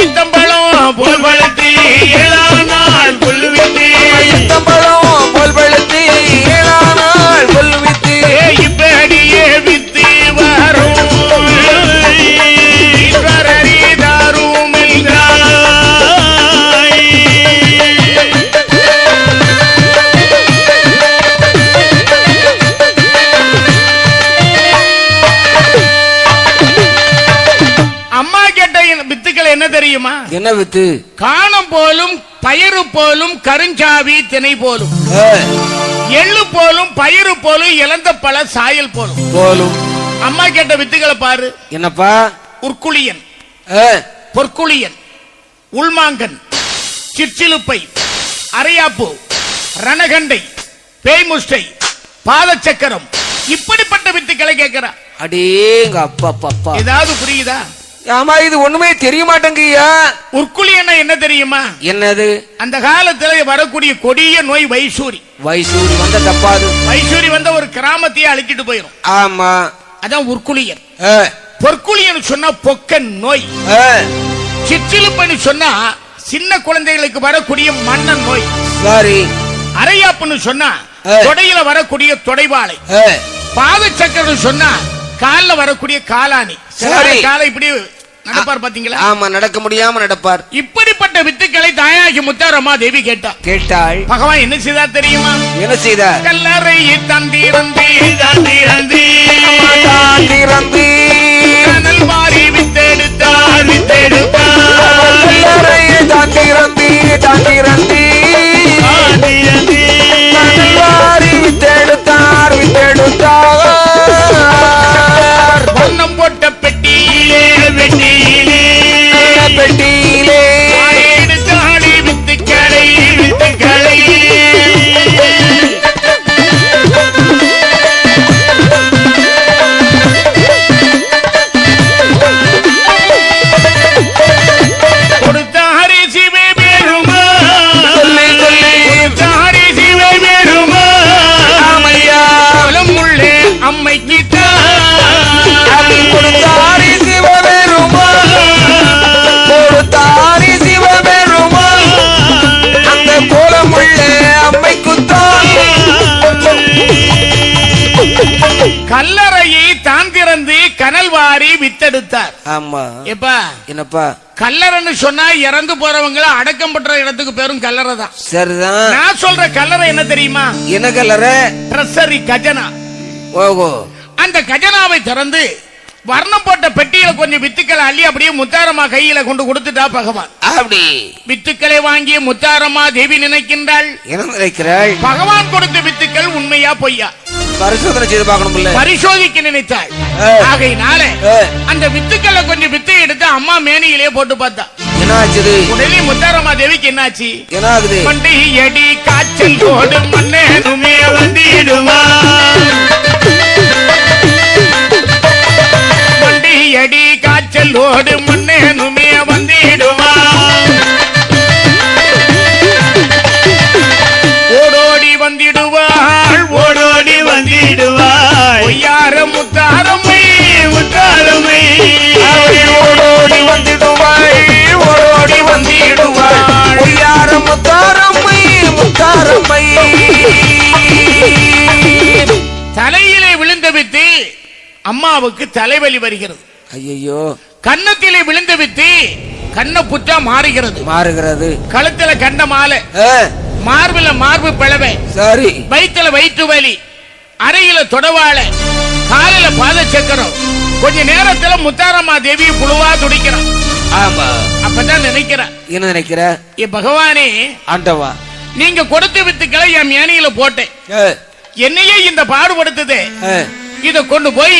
ஈத்தம்பழம் போல் பழுத்தி ஏழானால் கொல்லும் வித்தே. ஈத்தம்பழம் போல் பழுத்தி ஏழானால் கொள்ளும் வித்து. இப்படியே வித்து வரும் தாரும் அம்மா கேட்ட வித்துக்கள் என்ன தெரியுமா? என்ன வித்து? காணம் போலும் பயறு போலும் கருஞ்சாவி திணை போலும் எள்ளு போலும் பயிறு போலும் இழந்த பல சாயல் போலும் போலும். அம்மா கேட்ட வித்துக்களை பாரு. என்னப்பா? உற்குளியன், பொற்குளியன், உள்மாங்கன், சிற்சிலுப்பை, அரையாப்பு, ரணகண்டை, பேய்முஷ்டை, பாதச்சக்கரம், இப்படிப்பட்ட வித்துக்களை கேட்கிறா. அடேங்க அப்பா பாப்பா. ஏதாவது புரியுதா? ஆமா, இது ஒண்ணுமே தெரிய மாட்டேங்கய்யா. உற்குளியன்னா என்ன தெரியுமா? என்னது? அந்த காலத்துல வரக்கூடிய கொடிய நோய் வைசூரி. வைசூரி வந்த தப்பாது. வைசூரி வந்த ஒரு கிராமத்தையே அழிச்சிட்டு போயிடும். ஆமா, அதான் உற்குளியன். பொற்குளியன் சொன்னா பொக்கன் நோய். சிற்றிலுப்பன்னு சொன்னா சின்ன குழந்தைகளுக்கு வரக்கூடிய மன்னன் நோய். சரி. அரையாப்புன்னு சொன்னா தொடையில வரக்கூடிய தொடைவாளை. பாதச்சக்கரம் சொன்னா கால்ல வரக்கூடிய காலாணி. சரி. காலை இப்படி நடப்பார் பாத்தீங்களா? ஆமா, நடக்க முடியாம நடப்பார். இப்படிப்பட்ட வித்துக்களை தாயாகி முத்தாரம்மா தேவி கேட்டாள். பகவான் என்ன செய்தார் தெரியுமா? என்ன செய்தார்? கல்லறை தந்திரந்தி தந்திரந்தி தாண்டிரந்தி கனல் மாறி வித்தெடுத்தார். கல்லறை தாண்டிரந்தி தாண்டிரந்தி வாரி வித்தெடுத்தார். ஆமா. எப்பா என்னப்பா கல்லறைன்னு சொன்னா இறந்து போறவங்கள அடக்கம் பண்ற இடத்துக்கு பேரும் கல்லறை தான். சரிதான். நான் சொல்ற கல்லறை என்ன தெரியுமா? என்ன கல்லறை? ட்ரெஸரி, கஜனா. ஓஹோ. அந்த கஜனாவை திறந்து வர்ணம் போட்ட பெட்டியில கொஞ்சம் வித்துக்களை அள்ளி அப்படியே முத்தாரம்மா கையில கொண்டு கொடுத்துட்டா பகவான். அப்படி வித்துக்களை வாங்கி முத்தாரம்மா தேவி நினைக்கின்றாள். என்ன நினைக்கிறாள்? பகவான் கொடுத்த வித்துக்கள் உண்மையா பொய்யா பரிசோதனை செய்து பார்க்கணும். பரிசோதிக்க நினைத்தாள். ஆகையினால அந்த வித்துக்களை கொஞ்சம் வித்தை எடுத்து அம்மா மேனியிலே போட்டு பார்த்தா என்ன ஆச்சு? உடனே முத்தாரம்மா தேவிக்கு என்னாச்சு? என்ன ஆகுது? மண்டி அடி காய்ச்சல் ஓடு மண்ணேனுமே வந்திடுமா, மண்டி அடி காய்ச்சல் ஓடு மண்ணேனுமே வந்திடுமா, ஓடோடி வந்திடுவாள், ஓடோடி வந்திடுவாய் பொய்யார முத்தாரம்மை, முத்தாரம்மை ஓடோடி வந்திடுவாய், ஓடோடி வந்திடுவாய், பொய்யார முத்தாரம்மை, முத்தாரம்மை. தலையிலே விழுந்த வித்து அம்மாவுக்கு தலைவலி வருகிறது. ஐயோ. கன்னத்திலே விழுந்த வித்து கண்ண புற்றா மாறுகிறது. மாறுகிறது. கழுத்துல கண்ட மாலை, மார்பில மார்பு பிளவை, சரி, வயிற்றுல வயிற்று வலி, அறையில தொடவாள, காலில பாத சக்கரம். கொஞ்ச நேரத்துல முத்தாரம்மா தேவி புழுவா துடிக்கிறான். ஆமா. அப்பதான் நினைக்கிறான். என்ன நினைக்கிற? ஏ பகவானே, ஆண்டவா, நீங்க கொடுத்த வித்துக்களை என் மேனியில போட்டேன், என்னையே இந்த பாடுபடுத்துது, இத கொண்டு போய்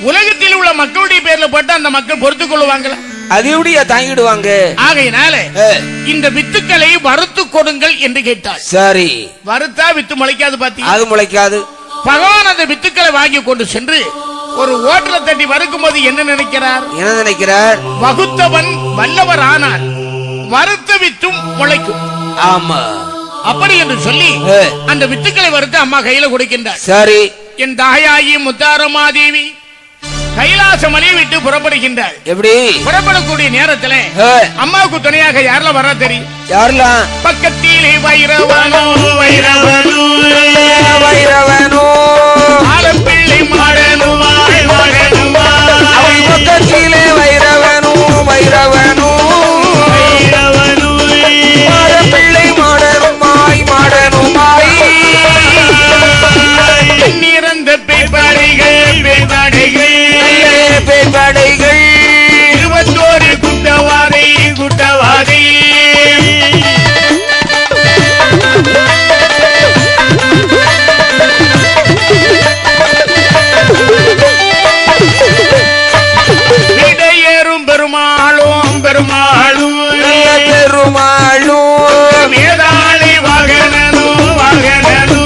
உலகத்தில் உள்ள மக்களுடைய பேர்ல போட்டு அந்த மக்கள் பொறுத்துக் கொள்ளுவாங்களா? அது எப்படியா தாங்கிடுவாங்க? ஆகையினால இந்த வித்துக்களை வறுத்து கொடுங்கள் என்று கேட்டார். சரி. வறுத்தா வித்து முளைக்காது. பாத்தி, அது முளைக்காது. பகவான் அந்த வித்துக்களை வாங்கி கொண்டு சென்று ஒரு ஓட்டல தட்டி வறுக்கும் போது என்ன நினைக்கிறார்? என்ன நினைக்கிறார்? வகுத்தவன் வல்லவர் ஆனால் வறுத்த வித்தும் முளைக்கும். ஆமா. அப்படி என்று சொல்லி அந்த வித்துக்களை வறுத்து அம்மா கையில கொடுக்கின்றார். சரி. என் தாயாயி முத்தாரம்மா தேவி கைலாசமலை விட்டு புறப்படுகின்றார். எப்படி புறப்படக்கூடிய நேரத்தில் அம்மாவுக்கு துணையாக யாரெல்லாம் வர தெரியும்? யாரெல்லாம்? பக்கத்திலே வைரவனோ, வைரவனோ, வைரவனோ, ஆலப்பிள்ளை மாடனுமாய், மாடனுமாய், பக்கத்திலே வைரவனோ, வைரவனோ, வைரவனோ, ஆலப்பிள்ளை மாடனுமாய், மாடனுமாய், நிறந்த பேய்படைகள், பேய்படைகள், பேய்படைகள், 21 குட்டவாதை, குட்டவாதை, விடையேறும் பெருமாளும், பெருமாளும், பெருமாளும், வேதாளி வாகனனோ, வாகனனோ,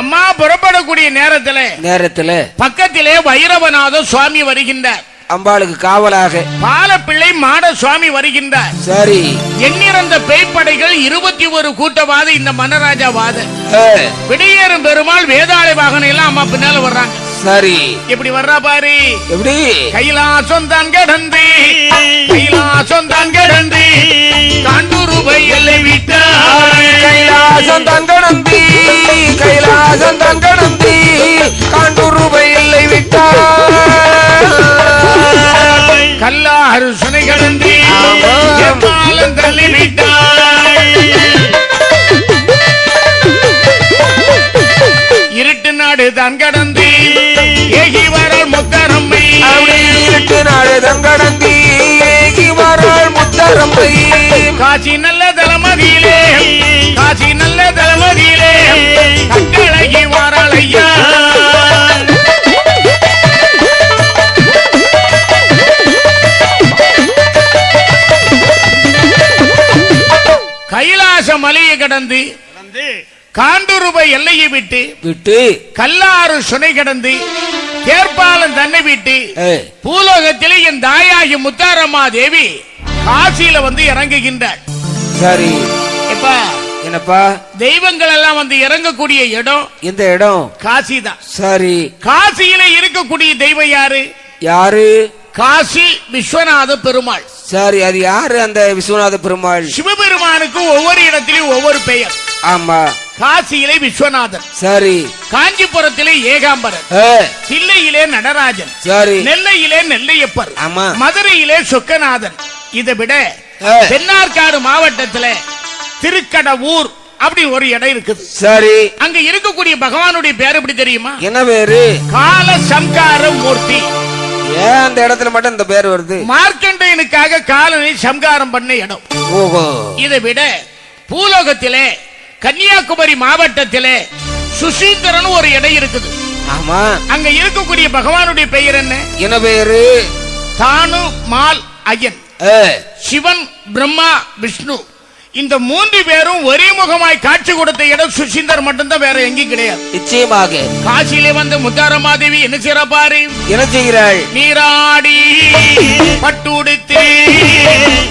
அம்மா புறப்படக்கூடிய நேரத்துல பக்கத்திலே வைரவநாத சுவாமி வருகின்றார். அம்பாளுக்கு காவலாக பாலப்பிள்ளை மாட சுவாமி வருகின்றார். சரி. எண்ணிறந்த பேய்ப்படைகள் 21 கூட்டவாத இந்த மன்னராஜாவாத விடையேறும் பெருமாள் வேதாளை வாகனம் எல்லாம் அம்மா பின்னால வர்றாங்க. சரி. எப்படி வர்றா பாரு? எப்படி? கைலாசம் தான் கடந்து, கைலாசம் தான் கடந்து, காண்டூருபை எல்லை விட்டாய், கைலாசம் தான் கடந்து, கைலாசம் தான் கடந்து, காண்டூருபை எல்லை விட்டாய், கல்லாறு சுனை கடந்து, எம்மாலம் தள்ளி விட்டாய், இருட்டு நாடு தான் கடந்து, ஏகி வராள் முத்தாரம்மை, இருட்டு நாடு தான் கடந்து, ஏகி வராள் முத்தாரம்மை, காசி நல்ல தலமதியிலே, காசி நல்ல தலமதியிலே, கட்டழகி வாராள் ஐயா, கைலாச மலையை கடந்து காண்டூருபை எல்லையை விட்டு விட்டு கல்லாறு சுனை கடந்து தேர்ப்பாலம் தன்னை விட்டு பூலோகத்திலே என் தாயாகி முத்தாரம்மா தேவி காசியில வந்து இறங்குகின்றார். சரி. இப்ப என்னப்பா தெய்வங்கள் எல்லாம் வந்து இறங்கக்கூடிய இடம் இந்த இடம் காசி தான். சரி. காசியில இருக்கக்கூடிய தெய்வம் யாரு? யாரு? காசி விஸ்வநாத பெருமாள். சரி, அது யாரு அந்த விஸ்வநாத பெருமாள்? சிவபெருமானுக்கு ஒவ்வொரு இடத்திலும் ஒவ்வொரு பெயர். ஆமா. காசியிலே விஸ்வநாதன், சரி. காஞ்சிபுரத்திலே ஏகாம்பரன், தில்லையிலே நடராஜன், சரி. நெல்லையிலே நெல்லையப்பர், ஆமா. மதுரையிலே சொக்கநாதன். இதை விட தென்னார்காடு மாவட்டத்தில திருக்கடவூர் அப்படி ஒரு இடம் இருக்குது. சரி. அங்க இருக்கக்கூடிய பகவானுடைய பேர் எப்படி தெரியுமா? என்ன பேரு? கால சம்கார மூர்த்தி. ஏன் அந்த இடத்துல மட்டும் இந்த பேர் வருது? மார்க்கண்டேயனுக்காக காலனை சம்காரம் பண்ண இடம். ஓஹோ. இதை விட பூலோகத்திலே கன்னியாகுமரி மாவட்டத்திலே சுசீந்திரன் ஒரு இடம் இருக்குது. ஆமா. அங்க இருக்கக்கூடிய பகவானுடைய பெயர் என்ன? என்ன பேரு? தானு மால் ஐயன். சிவன், பிரம்மா, விஷ்ணு, இந்த மூன்று பேரும் ஒரே முகமாய் காட்சி கொடுத்த இடம் சுசீந்தர் மட்டும்தான், வேற எங்கேயும் கிடையாது. நிச்சயமாக. காசியிலே வந்த முத்தாரமாதேவி என்ன செய்யறா பாரு. என்ன செய்கிறாள்? நீராடி பட்டுடுத்து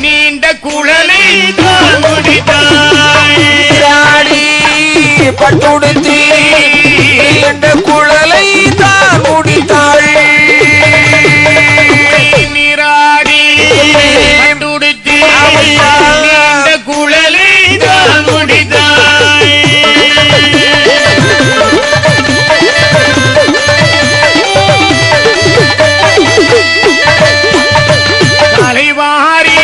நீண்ட குழலை நீராடி பட்டுடுத்து நீண்ட குழலை தான் முடித்தாள். நீராடி பட்டுடுத்து நீண்ட குழலை தான் முடித்தாள். தலைவாரி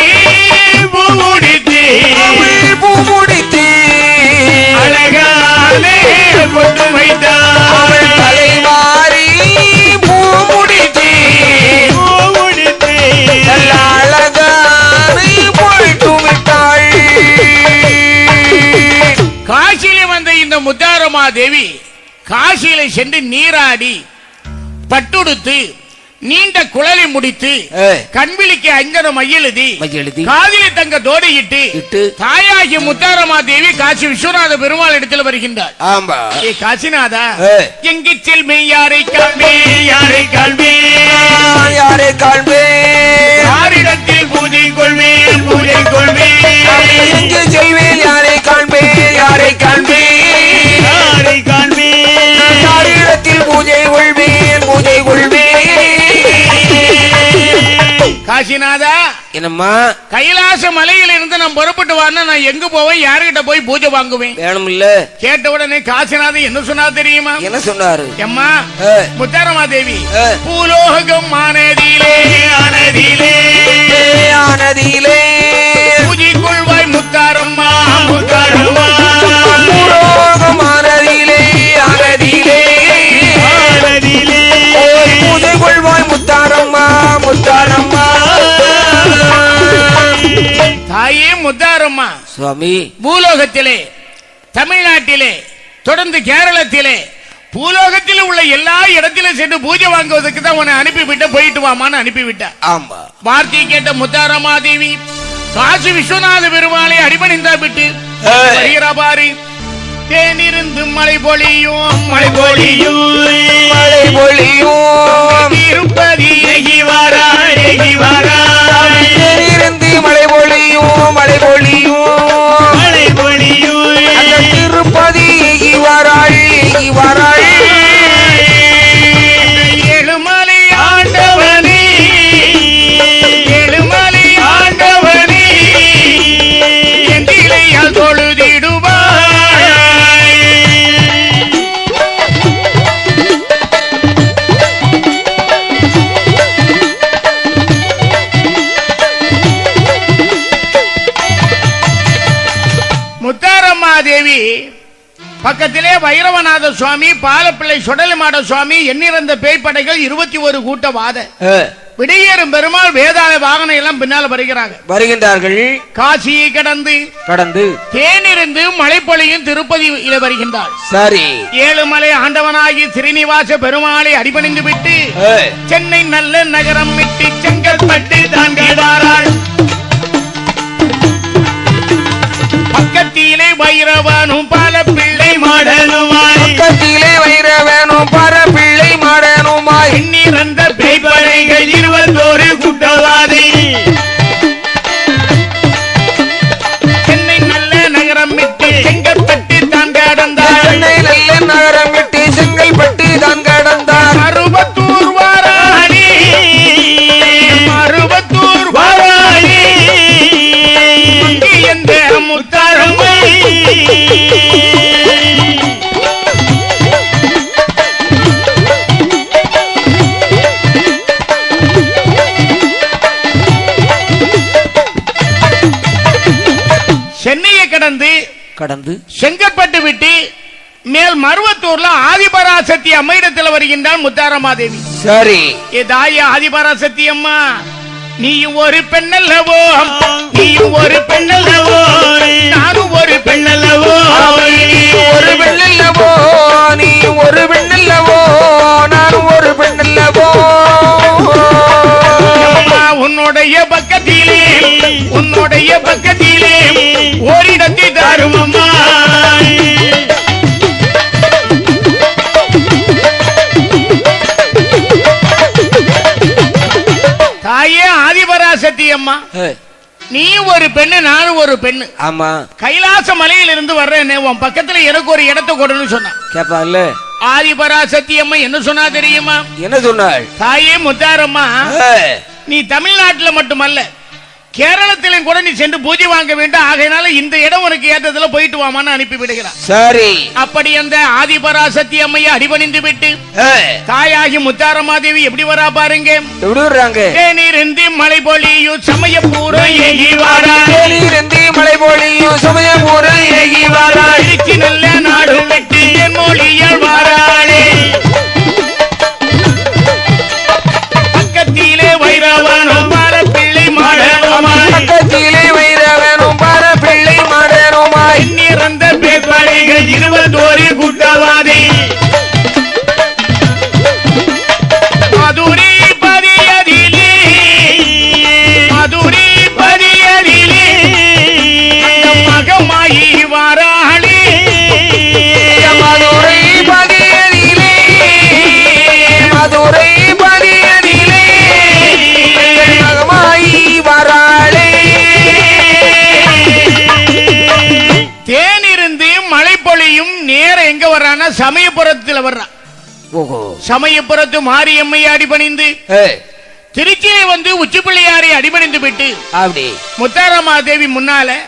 பூமுடித்து பூமுடித்து அழகாலே பொட்டு வைத்தாள். தலைவாரி பூமுடித்து பூமுடித்து நல்ல அழகாலே பொட்டு விட்டாள். காசியிலே வந்த இந்த முத்தாரமா தேவி காசியிலே சென்று நீராடி பட்டுடுத்து நீண்ட குழலை முடித்து கண்விழிக்கு அஞ்சனம் மையெழுதி காதிலே தங்க தோடையிட்டு தாயாகிய முத்தாரமா தேவி காசி விஸ்வநாத பெருமாள் இடத்தில் வருகின்றார். ஆமா. ஏ காசிநாதா, எங்கு செல்மே யாரை காண்பே யாரை காண்பே யாரை காண்பே யாரிடத்தில் பூஜை கொள்வே பூஜை கொள்வே எங்கு செல்வேன் யாரை காண்பே யாரை காண்பே யாரை காண்பே யாரிடத்தில் பூஜை கொள்வேன் பூஜை கொள்வேன். காசிநாதா, என்னம்மா? கைலாச மலையில இருந்து நான் புறப்பட்டு வானா நான் எங்க போவேன்? யாருகிட்ட போய் பூஜை வாங்குவேன்? வேணும் இல்ல. கேட்ட உடனே காசிநாதன் என்ன சொன்னா தெரியுமா? என்ன சொன்னாரு? அம்மா முத்தாரமா தேவி பூலோகம் ஆனதிலே ஆனதிலே ஆனதிலே பூஜை கொள்வாய் முத்தாரம்மா முத்தாரம்மா பூலோகம் ஆனதிலே ஆனதிலே ஆனதிலே பூஜை கொள்வாய் முத்தாரம்மா முத்தாரம்மா. தாயே முத்தாரம்மா சுவாமி பூலோகத்திலே தமிழ்நாட்டிலே தொடர்ந்து கேரளத்திலே பூலோகத்தில் உள்ள எல்லா இடத்திலும் சென்று பூஜை வாங்குவதற்கு தான் உன்னை அனுப்பிவிட்ட, போயிட்டு வாமான்னு அனுப்பிவிட்ட. ஆமா. வார்த்தையை கேட்ட முத்தாரமா தேவி காசி விஸ்வநாத பெருமாளை அடிபணிந்தா விட்டு வருகிறா பாரு. தேனிருந்து மழை பொழியும் மழை பொழியும் மழை பொழியும் திருப்பதி எகி வாராய் எகி வாராய் தேனிருந்து மழை பொழியும் மழை பொழியும் மழை பொழியும் திருப்பதி எகி வாராய் எகி வாராய். ஏழுமலை ஆண்டவனே ஏழுமலை ஆண்டவனே எந்திலையால் தொழுதிடுவாய். முத்தாரம்மா தேவி பக்கத்திலே வைரவநாத சுவாமி, பாலப்பிள்ளை சுடலிமாட சுவாமி, எண்ணிறந்த பேய்ப்படைகள் 21 கூட்ட வாத விடையேறும் பெருமாள் வேதாள வாகனம் எல்லாம் பின்னால வருகிறார்கள். காசியை கடந்து கடந்து தேனிருந்து மலைப்பொழியும் திருப்பதியில வருகின்றார். சரி. ஏழுமலை ஆண்டவனாகி ஸ்ரீனிவாச பெருமாளை அடிபணிந்து விட்டு சென்னை நல்ல நகரம் விட்டு செங்கல்பட்டு தாண்டிவாராள். பக்கத்திலே வைரவனும் பாலப்பிள்ளை மாடனுமாய் பக்கத்திலே வைரவனும் பாலப்பிள்ளை மாடனுமாய் எண்ணிறந்த பேய்ப்படைகள் 21 கூட்டவாதை சென்னை நல்ல நகரம் விட்டு செங்கல்பட்டு தான் கடந்தார். சென்னை நல்ல நகரம் விட்டு செங்கல்பட்டு தான் கடந்தார். அருபத்தூர் வாராணி கடந்து செங்கற்பட்டு விட்டு மேல் மருவத்தூர்ல ஆதிபராசக்தி அம்மையிடத்தில் வருகின்றாள் முத்தாரமாதேவி. சரி, ஏ தாயே ஆதிபராசக்தி அம்மா, நீயும் ஒரு பெண்ணல்லவோ, நீயும் ஒரு பெண்ணல்லவோ, நானும் ஒரு பெண்ணல்லவோ, ஒரு பெண்ணல்லவோ, நீ ஒரு பெண்ணல்லவோ, நானும் ஒரு பெண்ணல்லவோ. உன்னுடைய பக்கத்திலே, உன்னுடைய பக்கத்திலே ஓரிடத்தை தாரும் அம்மா. தாயே ஆதிபராசக்தி அம்மா, நீ ஒரு பெண்ணு, நானும் ஒரு பெண்ணு. ஆமா, கைலாச மலையில இருந்து வர்றேன், உன் பக்கத்துல எனக்கு ஒரு இடத்தை கொடுன்னு சொன்னான். கேப்பா இல்ல? ஆதிபராசக்தி அம்மா என்ன சொன்னா தெரியுமா? என்ன சொன்னாள்? தாயே முத்தாரம்மா, நீ தமிழ்நாட்டுல மட்டுமல்ல கேரளத்திலும் கூட நீ சென்று பூஜை வாங்க வேண்டும். ஆகையினால இந்த இடம் உனக்கு ஏற்றதுல போயிட்டு வாமான்னு அனுப்பி விடுகிறார். சரி, அப்படி அந்த ஆதிபராசக்தி அம்மையை அடிபணிந்து விட்டு தாயாகி முத்தாரமாதேவி எப்படி வரா பாருங்க. எப்படி வர்றாங்க? தேனிருந்து மலை பொழியும் சமய பூரம் ஏகி வாரா, தேனிருந்து மலை பொழியும் சமய பூரம் ஏகி வாரா, திருச்சி நல்ல நாடு விட்டு என் மொழியால் வாராளே, பக்கத்திலே வைரவனும் பிள்ளை மாடனுமாய், பக்கத்திலே வைரவனும் பார பிள்ளை மாடனுமாய், நிறந்த பேர்படைகள் 21 கூட்டவாதி, மதுரை பதியதிலே, மதுரை பதியதிலே மகமாயி வாராளே, மதுரை பதியதிலே, மதுரை பதியதிலே மகமாயி வராளே. தேனிருந்து மழை பொழியும் நேர எங்க வர்றான்னா சமயபுரத்தில் வர்றான். சமயபுரத்து மாரியம்மையை அடிபணிந்து திருச்சியை வந்து உச்சிப்பிள்ளையாரை அடிபணிந்து விட்டு அப்படி முத்தாரமாதேவி முன்னால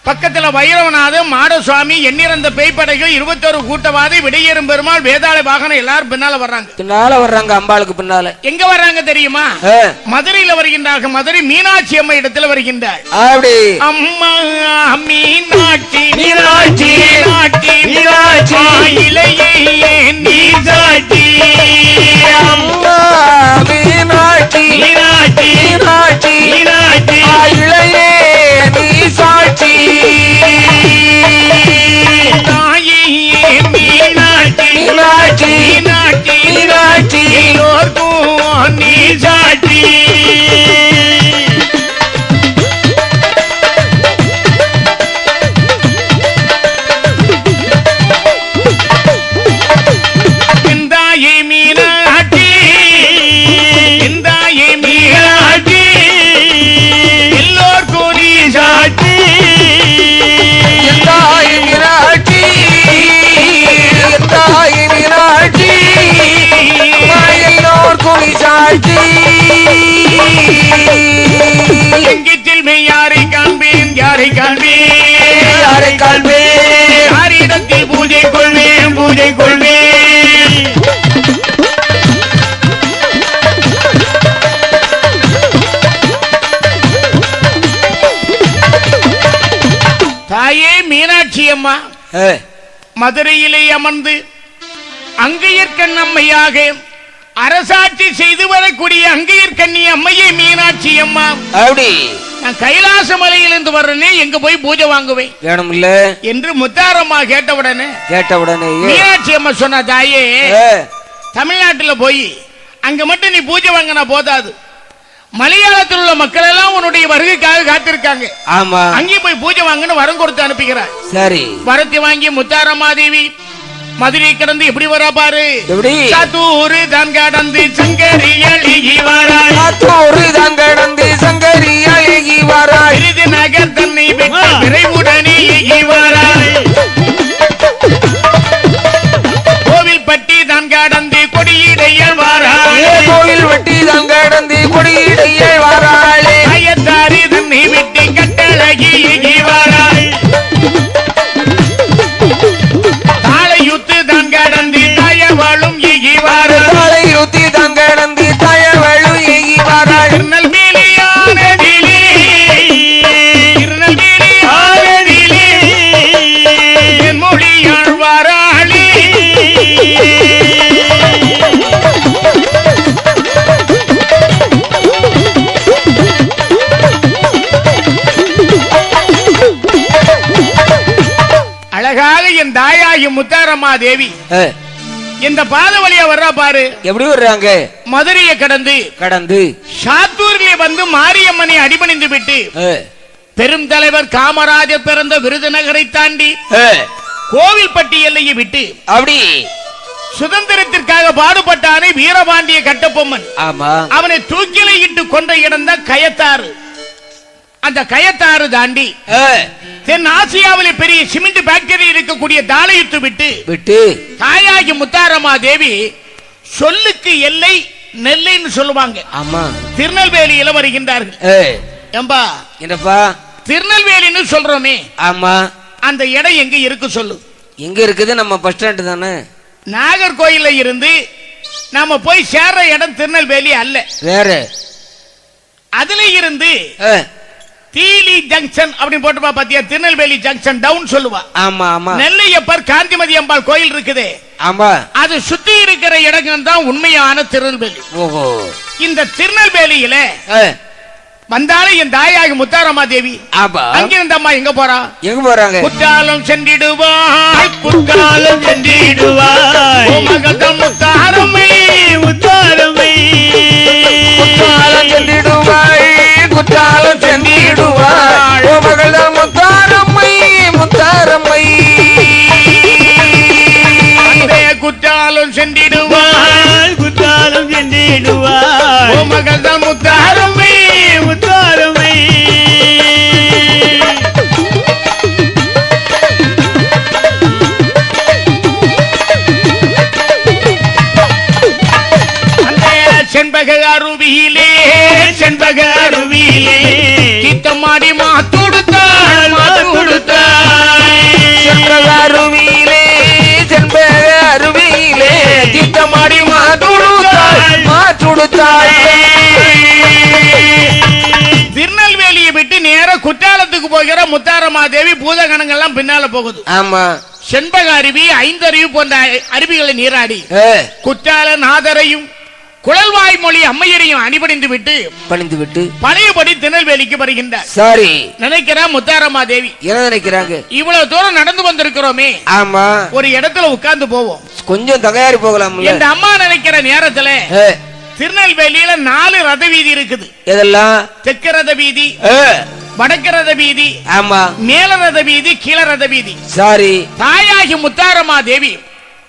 பக்கத்துல வைரவநாத மாடசுவாமி எண்ணிறந்த பேய்ப்படைகள் 21 கூட்டவாதி விடையேறும் பெருமாள் வேதாள வாகனம் எல்லாரும் பின்னால வர்றாங்க. பின்னால வர்றாங்க, அம்பாளுக்கு பின்னால. எங்க வர்றாங்க தெரியுமா? மதுரையில வருகின்றார்கள். மதுரை மீனாட்சி அம்மா இடத்துல வருகின்றார். அப்படி அம்மா மீனாட்சி, மீனாட்சி, மீனாட்சி, மீனாட்சி இளையே நீ சாட்சி, அம்மா மீனாட்சி, மீனாட்சி, மீனாட்சி, மீனாட்சி இளையே நீ சாட்சி, தாயே மீனாட்சி, மீனாட்சி, மீனாட்சி, மீனாட்சி எல்லோர்க்கும் நீ சாட்சி. தாயே மீனாட்சி, தாயே மீனாட்சி எல்லோர்க்கும் நீ சாட்சி, தாய் மீனாட்சி, தாய் மீனாட்சி எல்லோர்க்கும் நீ சாட்சி. எங்கிச்சில் யாரை காண்பேன், யாரை காண்பேன், யாரை காண்பேன், யாரிடத்தில் பூஜை கொள்வேன், பூஜை கொள்வேன். தாயே மீனாட்சி அம்மா மதுரையிலே அமர்ந்து அங்கையர்கண் அம்மையாக அரசாட்சி செய்து வரக்கூடிய அங்கையர்கண்ணி அம்மையே மீனாட்சி அம்மா. அப்படி நான் கைலாச மலையிலிருந்து வர்றேனே, எங்க போய் பூஜை வாங்குவேன் வேணும் இல்ல என்று முத்தாரம்மா கேட்டவுடனே மீனாட்சி அம்மா சொன்ன, தாயே தமிழ்நாட்டுல போய் அங்க மட்டும் நீ பூஜை வாங்கினா போதாது, மலையாளத்தில் உள்ள மக்கள் எல்லாம் உன்னுடைய வருகைக்காக காத்திருக்காங்க. ஆமா, அங்கே போய் பூஜை வாங்கன்னு வரம் கொடுத்து அனுப்புகிறார். சரி, வரத்தை வாங்கி முத்தாரமாதேவி மதுரை கடந்து எப்படி வரா பாரு. எப்படி? சாத்தூர் தான் கடந்து சங்கரி அழகி வராள், சாத்தூர் தான் கடந்து சங்கரி அழகி வராள், விருதுநகர் தன்னை விட்டு விரைவுடனே வராள், கோவில்பட்டி தான் கடந்து கொடியிடையல் வராள், கோவில்பட்டி தான் கடந்து கொடியிடையல் வராள், ஆயத்தாரி தன்னை விட்டு கட்டழகி வராள், தாளையுத்து தான் கடந்து தயவளும் வராள், தாளையுத்தி தான் கடந்து தயவளும் வராள், திருநெல்வேலியானதிலே, திருநெல்வேலியானதிலே முத்தாரம்மா தேவி இந்த பாத வழியா வர்றா பாரு. எப்படி வர்றாங்க? மதுரையை கடந்து சாத்தூரிலே வந்து மாரியம்மனை அடிபணிந்து விட்டு பெரும் தலைவர் காமராஜர் பிறந்த விருதுநகரை தாண்டி கோவில்பட்டி எல்லையை விட்டு அப்படி சுதந்திரத்திற்காக பாடுபட்டானே வீரபாண்டிய கட்டபொம்மன். அவனை தூக்கில இட்டு கொண்ட இடம் தான் கயத்தாறு. அந்த கயத்தாறு தாண்டி தென் ஆசியாவிலே பெரிய சிமெண்ட் ஃபேக்டரி இருக்கக்கூடிய தாளையிட்டு விட்டு தாயாகி முத்தாரம்மா தேவி சொல்லுக்கு எல்லை நெல்லைன்னு சொல்லுவாங்க. திருநெல்வேலியில வருகின்றார்கள். ஏம்பா என்னப்பா திருநெல்வேலின்னு சொல்றோமே, ஆமா, அந்த இடம் எங்க இருக்கு சொல்லு. எங்க இருக்குது? நம்ம பஸ் ஸ்டாண்ட் தானே. நாகர்கோயில்ல இருந்து நாம போய் சேர்ற இடம் திருநெல்வேலி அல்ல, வேற. அதுல இருந்து தீலி ஜங்ஷன் அப்படின்னு போட்டு பாத்தியா, திருநெல்வேலி ஜங்ஷன் டவுன் சொல்லுவா. ஆமா ஆமா. நெல்லையப்பர் காந்திமதி அம்பாள் கோயில் இருக்குது. ஆமா. அது சுத்தி இருக்கிற இடங்கள் தான் உண்மையான திருநெல்வேலி. ஓஹோ. இந்த திருநெல்வேலியில வந்தாலும் என் தாயாகி முத்தாரம்மா தேவி அங்கிருந்த அம்மா எங்க போறாங்க? குற்றாலம் சென்றிடுவாய், குற்றாலம் சென்றிடுவாய், மகதம் முத்தாரம்மை முத்தாரம்மை, குற்றாலம் சென்றிடுவாய், குற்றாலம் சென்றிடுவாய், மகதம் முத்தாரம்மை முத்தாரம்மை, குற்றாலம் சென்றிடுவாய், குற்றாலம் சென்றிடுவாய், மகதம் முத்தாரம்மை முத்தாரம்மை. செண்பக அருவியிலே சித்தமாடி மாத்துடுத்தாள் செண்பக அருவியிலே சித்தமாடி மாத்துடுத்தாள். திருநெல்வேலியை விட்டு நேர குற்றாலத்துக்கு போகிற முத்தாரம்மா தேவி பூதகணங்கள்லாம் பின்னால போகுது. ஆமா. செண்பக அருவி, ஐந்தருவி போன்ற அருவிகளை நீராடி குற்றால நாதரையும் குழல்வாய் மொழி அம்மையரையும் அணிபணிந்து விட்டு பழையபடி திருநெல்வேலிக்கு வருகின்றார். சாரி நினைக்கிறா முத்தாரம்மா தேவி. என்ன நினைக்கிறாங்க? இவ்வளவு தூரம் நடந்து வந்திருக்கிறோமே, ஆமா, ஒரு இடத்துல உட்கார்ந்து போவோம், கொஞ்சம் தகையாரி போகலாம். இந்த அம்மா நினைக்கிற நேரத்துல திருநெல்வேலியில 4 ரத வீதி இருக்குது. இதெல்லாம் தெற்கு ரத வீதி, வடக்கு ரத வீதி, ஆமா, மேல ரத வீதி, கீழ ரத வீதி. சாரி. தாயாகி முத்தாரம்மா தேவி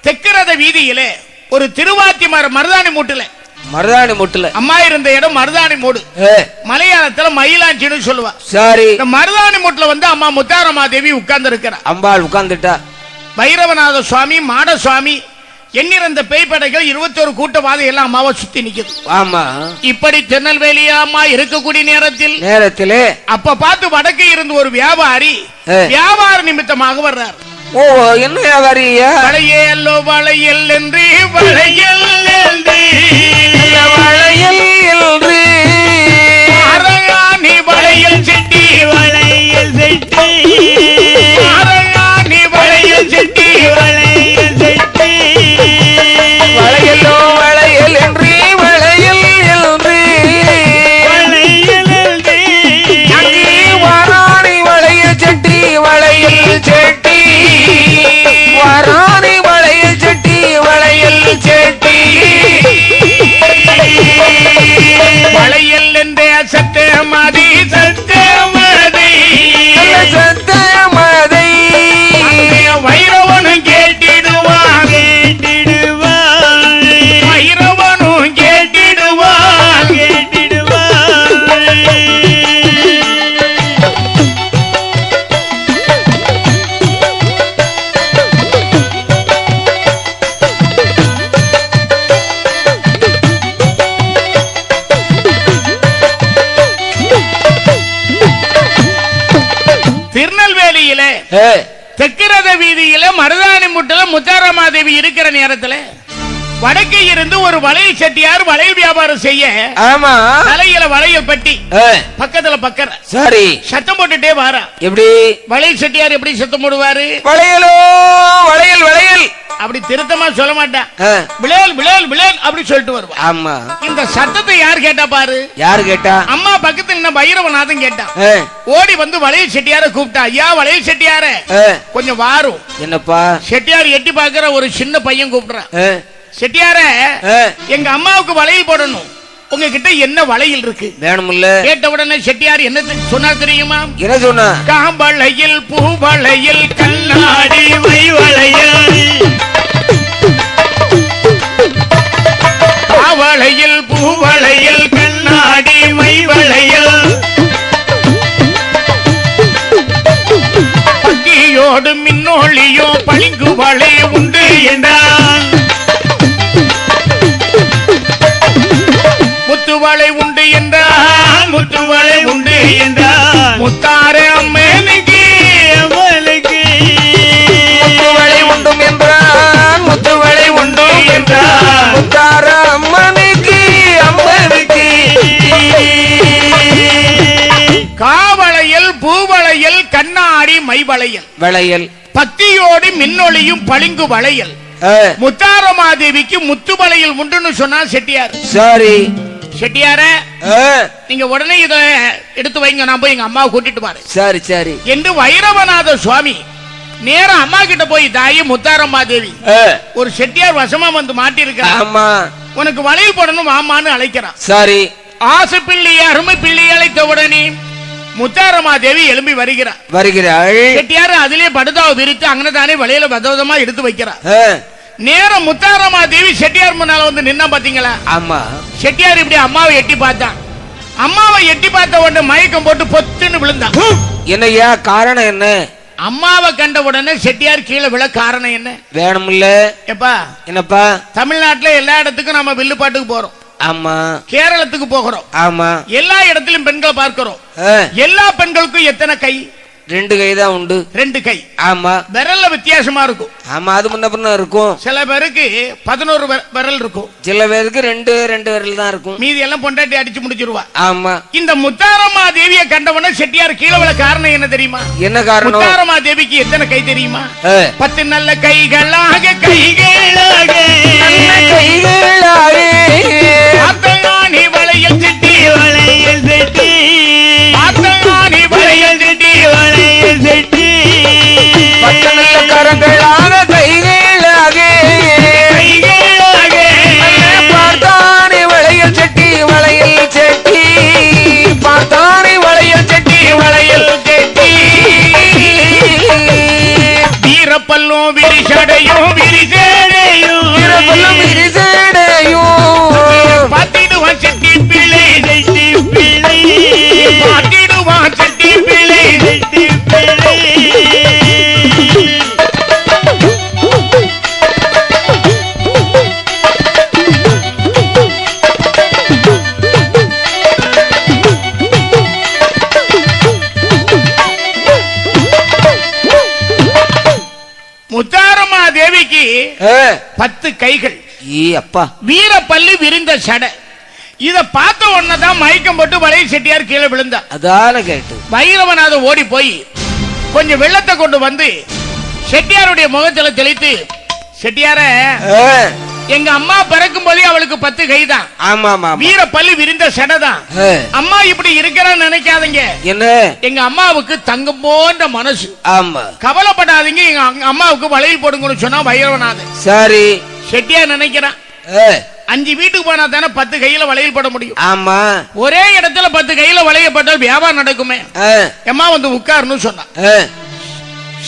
தெற்கு ரத வீதியில ஒரு திருவாத்தி மருதாணி மூட்டுல அம்மா இருந்த இடம் மருதாணி மூடு, மலையாளத்துல மயிலாஞ்சின்னு சொல்லுவா. சாரி. இந்த மருதாணி மூட்டுல வந்து அம்மா முத்தாரம்மா தேவி உட்கார்ந்து இருக்கிறா. அம்பாள் உட்கார்ந்துட்டா. பைரவநாத சுவாமி, மாட சுவாமி, எண்ணிறந்த பேய்படைகள் 21 கூட்டவாதி எல்லாம் அம்மாவை சுத்தி நிக்குது. ஆமா. இப்படி திருநெல்வேலி அம்மா இருக்கக்கூடிய நேரத்திலே அப்ப பார்த்து வடக்கே இருந்து ஒரு வியாபாரி வியாபார நிமித்தமாக வர்றார். ஓ, என்ன வியாபாரியா? வளையல்லோ வளையல் என்று வளையல் என்று அரகாணி வளையல் செட்டி வளையல் செட்டி அரகாணி வளையல் செட்டி வளையல் செட்டி வளையல்லோ வளையல் என்று வளையல் என்று அங்கே வாராணி வளையல் செட்டி வளையல் செட்டி வாராணி வளையல் செட்டி வளையல் செட்டி வளையல் என்றே சத்தமதி வைரவனும் கேட்டிடுவான் வைரவனும் கேட்டிடுவான் திருநெல்வேலியில தெற்கிரத வீதியில மருதாணி முட்டுல முத்தாரம்மா தேவி இருக்கிற நேரத்துல வடக்கே இருந்து ஒரு வளையல் செட்டியார் வளையல் வியாபாரம் செய்ய, ஆமா, தலையில வளையல் பட்டி, பக்கத்துல பக்கற, சரி, சத்தம் போட்டுட்டே வாரா. எப்படி? வளையல் செட்டியார் எப்படி சத்தம் போடுவாரு? வளையலோ வளையல் வளையல் அப்படி திருத்தமா சொல்ல மாட்டேன். விளையால் விளையால் விளையால் அப்படி சொல்லிட்டு வருவா. ஆமா. இந்த சத்தத்தை யார் கேட்டா பாரு. யாரு கேட்டா? அம்மா பக்கத்துல என்ன பைரவநாதன் கேட்டான். ஓடி வந்து வளையல் செட்டியார கூப்பிட்டா. ஐயா வளையல் செட்டியார கொஞ்சம் வாரும். என்னப்பா? செட்டியார் எட்டி பாக்குற ஒரு சின்ன பையன் கூப்பிடுறான். செட்டியார எங்க அம்மாவுக்கு வளையல் போடணும். உங்ககிட்ட என்ன வளையல் இருக்கு? வேணும்ல. கேட்ட உடனே செட்டியார் என்ன சொன்னா தெரியுமா? என்ன சொன்னா? காம்பளையில் பூவளையில் கண்ணாடி மை வளையல், காவளையில் பூவளையில் கண்ணாடி மை வளையல், பக்கியோடு மின்னோளியோ பளிங்கு வளை உண்டு என்றான். முத்துவளை உண்டு என்றான். முத்துவளை உண்டு என்றான். முத்தார அம்மனுக்கு அம்மனுக்கு முத்துவளை உண்டும் என்றான். முத்துவளை உண்டு என்றான். முத்தார அம்மனுக்கு அம்மனுக்கு. காவளையல் பூவளையல் கண்ணாடி மை வளையல் வளையல், பக்தியோடு மின்னொளியும் பளிங்கு வளையல், முத்தாரமாதேவிக்கு முத்து வளையல் உண்டுன்னு சொன்னா செட்டியார். சரி செட்டியார நீங்க உடனே இத எடுத்து வைங்க, நான் போய் எங்க அம்மாவை கூட்டிட்டு வரேன். சரி சரி என்று வைரவநாத சுவாமி நேரா அம்மா கிட்ட போய், தாயி முத்தாரமாதேவி ஒரு செட்டியார் வசமா வந்து மாட்டிருக்கான். ஆமா, உனக்கு வளையல் போடணும் ஆமான்னு அழைக்கிறான். சரி. ஆசை பிள்ளை அருமை பிள்ளை அழைத்த உடனே முத்தாரமாதேவி எழும்பி வருகிறாள். செட்டியார் அதிலே படுதாவை விரித்து அங்கனதானே வளையல பதவதமா எடுத்து வைக்கிறார். நேரம் முத்தாரமாதேவி செட்டியார் முன்னால வந்து நின்னா பாத்தீங்களா? ஆமா. செட்டியார் இப்படி அம்மாவை எட்டி பார்த்தான். அம்மாவை எட்டி பார்த்த உடனே மயக்கம் போட்டு பொத்துன்னு விழுந்தான். என்னையா காரணம் என்ன? அம்மாவை கண்ட உடனே செட்டியார் கீழே விழ காரணம் என்ன? வேணும்ல. எப்பா என்னப்பா? தமிழ்நாட்டுல எல்லா இடத்துக்கும் நம்ம வில்லு பாட்டுக்கு போறோம். ஆமா. கேரளத்துக்கு போகிறோம். ஆமா. எல்லா இடத்திலும் பெண்களை பார்க்கிறோம். எல்லா பெண்களுக்கும் எத்தனை கை? 2 கை தான் உண்டு. 2 கை. ஆமா. விரல்ல வித்தியாசமா இருக்கும். ஆமா, அது முன்ன பின்ன இருக்கும். சில பேருக்கு 11 விரல் இருக்கும். சில பேருக்கு 2 விரல் தான் இருக்கும். மீதி எல்லாம் பொண்டாட்டி அடிச்சு முடிச்சிருவா. ஆமா. இந்த முத்தாரம்மா தேவியை கண்டவன செட்டியார் கீழே விழ காரணம் என்ன தெரியுமா? என்ன காரணம்? முத்தாரம்மா தேவிக்கு எத்தனை கை தெரியுமா? 10 நல்ல கைகளாக கைகளாக கைகளாக ஆத்தங்கானி வளையல் செட்டி வளையல் செட்டி ஆத்தங்கானி வளையல் செட்டி வளையல் செட்டி 10 நல்ல கரங்களாக கைகளாக கைகளாக பார்த்தானி வளையல் செட்டி வளையல் செட்டி பார்த்தானி வளையல் செட்டி வளையல் செட்டி வீரப்பல்லும் விரிசடையும் விரிசடையும் வீரப்பல்லும் விரிசடையும் பாத்திடுவான் செட்டி பிள்ளை செட்டி பிள்ளை பாத்திடுவான் செட்டி பிள்ளை செட்டி பிள்ளை. முத்தாரம்மா தேவிக்கு 10 கைகள். அப்பா. வீரப்பள்ளி விரிந்த சடை. இத பார்த்த உடனேதான் மயக்கம் போட்டு வளையல் செட்டியார் கீழே விழுந்தா. அதான கேட்டு வைரவநாத ஓடி போய் கொஞ்சம் வெள்ளத்தை கொண்டு வந்து செட்டியாருடைய முகத்துல தெளித்து, செட்டியார எங்க அம்மா பிறக்கும் போதே அவளுக்கு 10 கை தான். வீரப்பள்ளி விரிந்த சடை தான். அம்மா இப்படி இருக்கிறான்னு நினைக்காதீங்க. என்ன? எங்க அம்மாவுக்கு தங்கம் போன்ற மனசு. ஆமா, கவலைப்படாதீங்க, எங்க அம்மாவுக்கு வளையல் போடுங்கன்னு சொன்னா வைரவநாதன். சரி. செட்டியார் நினைக்கிறான் 5 வீட்டுக்கு போனா தானே 10 கையில வளையல் போட முடியும். ஆமா. ஒரே இடத்துல 10 கையில வளையல் போட்டால் வியாபாரம் நடக்குமே. அம்மா வந்து உட்காருன்னு சொன்னா.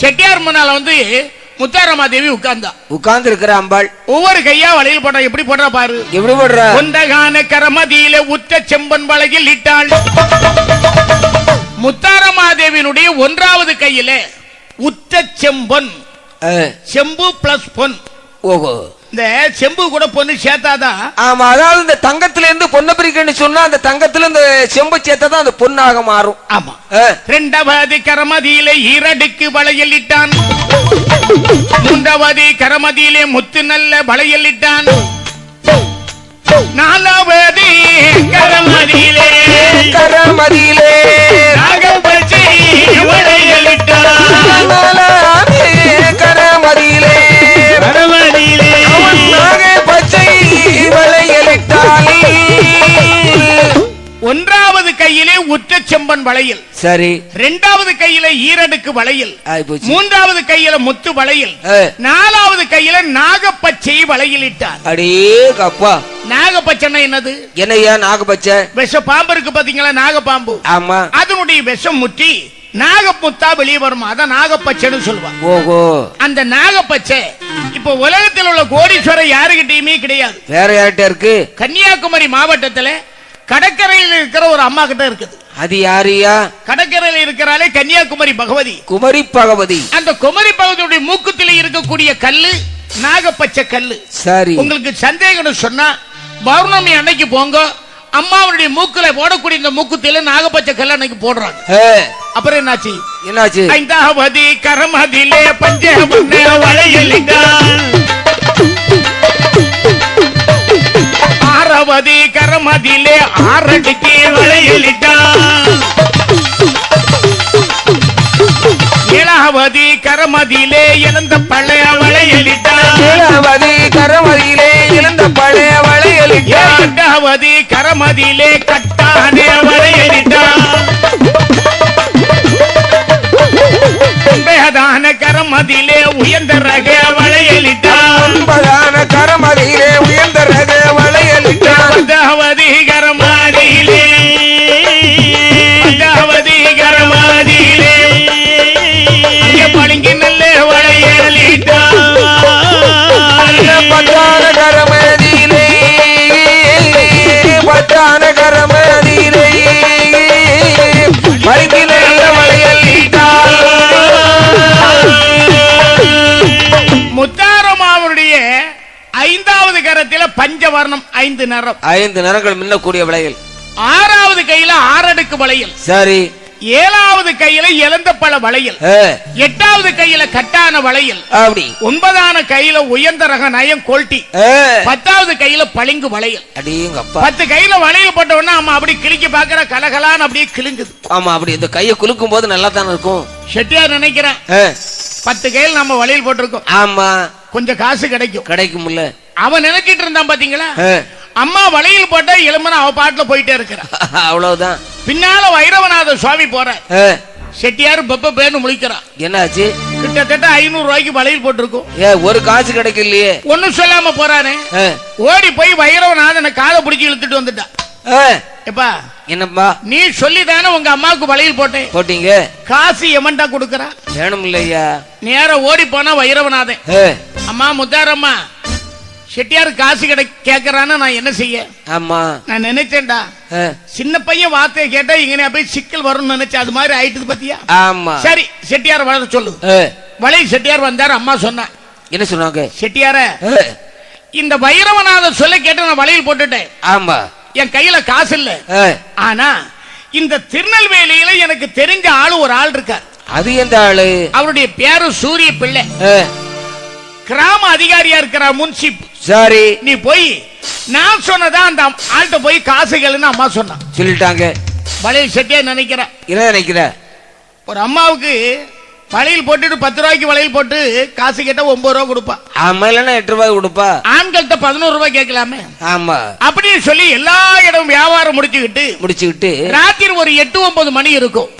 செட்டியார் முன்னால வந்து முத்தாரம்மா தேவி உட்கார்ந்து இருக்கிற அம்பாள் ஒவ்வொரு கையா வளையல் போட்டா எப்படி போடுறா பாரு. எப்படி போடுறா? கொண்டகான கரமதியில உற்ற செம்பன் வளையல் இட்டாள். முத்தாரம்மா தேவியினுடைய 1வது கையில உற்ற செம்பன், செம்பு பிளஸ் பொன். ஓஹோ. இந்த செம்பு கூட பொண்ணு சேர்த்தாதான். ஆமா, அதாவது இந்த தங்கத்துல இருந்து பொண்ணு பிரிக்கன்னு சொன்னா அந்த தங்கத்துல இந்த செம்பு சேர்த்தாதான் அந்த பொண்ணாக மாறும். ஆமா. 2வது கரமதியிலே 2 வளையல் இட்டான். 3வது கரமதியிலே முத்து நல்ல வளையல் இட்டான். 4வது கரமதியிலே நாகப்பச்சி வளையல் இட்டான். கரமதியிலே கம்பன் வளையல், சரி. இரண்டாவது கையில ஈரடுக்கு வளையல், மூன்றாவது கையில முத்து வளையல், நாலாவது கையில நாகப்பச்சை வளையல் இட்டார். அடே அப்பா, நாகப்பச்சைன்னா என்னது? என்னையா நாகப்பச்சை? விஷ பாம்பு இருக்கு பாத்தீங்களா, நாகப்பாம்பு. ஆமா, அதனுடைய விஷம் முற்றி நாகப்புத்தா வெளியே வருமா, அதான் நாகப்பச்சைன்னு சொல்லுவாங்க. ஓஹோ, அந்த நாகப்பச்சை இப்ப உலகத்தில் உள்ள கோடீஸ்வரர் யாருகிட்டயுமே கிடையாது. வேற யார்கிட்ட இருக்கு? கன்னியாகுமரி மாவட்டத்துல கடற்கரையில் இருக்கிற ஒரு அம்மா கிட்ட இருக்குது. அது யாரியா? கடற்கரையில் இருக்கிறாலே கன்னியாகுமரி பகவதி, குமரி பகவதி. அந்த குமரி பகவதியுடைய மூக்குத்தில இருக்கக்கூடிய கல்லு நாகப்பச்சை கல்லு. சரி, உங்களுக்கு சந்தேகம் சொன்னா பௌர்ணமி அன்னைக்கு போங்க, அம்மாவுடைய மூக்குல போடக்கூடிய இந்த மூக்குத்தில நாகப்பச்சை கல் அன்னைக்கு போடுறாங்க. அப்புறம் என்னாச்சு? ஐந்தாவது கரமதிலே பஞ்சவண்ண வளையலிட்டான், ஆறாவது கரமதிலே ஆறடிக்கு வளையலிட்டான், ஏழாவது கரமதிலே இழந்த பழைய வளையலிட்டான், ஏழாவது கரமதியிலே இழந்த பழைய வளையலிட்டான், எட்டாவது கரமதியிலே கட்டான வளையலிட்டான், ஒன்பதான கரமதியிலே உயர்ந்த ரக வளையலிட்டான், ஒன்பதான கரமதியிலே உயர்ந்த ரக வளையலிட்டான், பத்தாவது கரமதியிலே பளிங்கு நல்ல வளையலிட்டான், பத்தான கரமதியிலே பத்தான கரமதியிலே பளிங்கு நல்ல வளையலிட்டான். முத்தாரமாவுடைய ஐந்தாவது கரத்தில பஞ்சவர்ணம் 5 நிறம், 5 நிறங்கள் மின்னக்கூடிய வளையல். ஆறாவது கையில ஆறடுக்கு வளையல். சரி, ஏழாவது கையில இழந்த பழ வளையல், எட்டாவது கையில கட்டான வளையல், அப்படி ஒன்பதான கையில உயர்ந்த ரக நயம் கோல்டி, பத்தாவது கையில பளிங்கு வளையல். 10 கையில வளையல் போட்ட உடனே ஆமா அப்படி கிளிக்க பாக்குற கலகலான்னு அப்படியே கிளுங்குது. ஆமா, அப்படி இந்த கையை குலுக்கும் போது நல்லா தானே இருக்கும். செட்டியார் நினைக்கிறேன் 10 கையில் நம்ம வளையல் போட்டிருக்கோம். ஆமா, கொஞ்சம் காசு கிடைக்கும். அவன் நினைச்சிட்டு இருந்தான் பாத்தீங்களா, அம்மா வளையல் போட்டா இளமன அவ பாட்டுல போயிட்டே இருக்கிறான். அவ்வளவுதான். பின்னால வைரவநாத சுவாமி போற செட்டியாரு பப்ப பேர்னு முழிக்கிறான். என்னாச்சு? கிட்டத்தட்ட 500 ரூபாய்க்கு வளையல் போட்டிருக்கும். ஒரு காசு கிடைக்கலையே. ஒன்னும் சொல்லாம போறானே, ஓடி போய் வைரவநாதனை காதை பிடிச்சி இழுத்துட்டு வந்துட்டான். எப்பா என்னப்பா, நீ சொல்லிதானே உங்க அம்மாவுக்கு வளையல் போட்டீங்க, காசு எமன்டா கொடுக்கறா? வேணும் இல்லையா? நேர ஓடி போனா வைரவநாதன், அம்மா முத்தாரம்மா செட்டியாரு காசு கேக்குறான்னு நான் என்ன செய்ய? ஆமா, நான் நினைச்சேன்டா சின்ன பையன் வார்த்தையை கேட்டா இங்க போய் சிக்கல் வரும்னு நினைச்சேன், அது மாதிரி ஆயிட்டு பாத்தியா? ஆமா, சரி செட்டியார் வர சொல்லு. வளையல் செட்டியார் வந்தார். அம்மா சொன்ன என்ன சொன்னாங்க? செட்டியார இந்த வைரவநாத சொல்ல கேட்டு நான் வளையல் போட்டுட்டேன். ஆமா, என் கையில காசு இல்ல, ஆனா இந்த திருநெல்வேலியில எனக்கு தெரிஞ்ச ஆளு ஒரு ஆள் இருக்கார். அது எந்த ஆளு? அவருடைய பேரு சூரிய பிள்ளை, கிராம அதிகாரியா இருக்கிற முன்சிப். சரி, நீ போய் நான் சொன்னதா அந்த ஆள்கிட்ட போய் காசு கேளுன்னு அம்மா சொன்னா. சொல்லிட்டாங்க. வளையல் செட்டியா நினைக்கிற ஒரு அம்மாவுக்கு வளையல் போட்டுட்டு 10 ரூபாய்க்கு வளையல் போட்டு காசு கேட்டா 9 ரூபாய் கொடுப்பா. ஆமா, இல்லன்னா 8 ரூபாய் கொடுப்பா. ஆண்கள்கிட்ட 11 ரூபாய் கேட்கலாமே. ஆமா, அப்படின்னு சொல்லி எல்லா இடம் வியாபாரம் முடிச்சுக்கிட்டு ராத்திரி ஒரு 8-9 மணி இருக்கும்.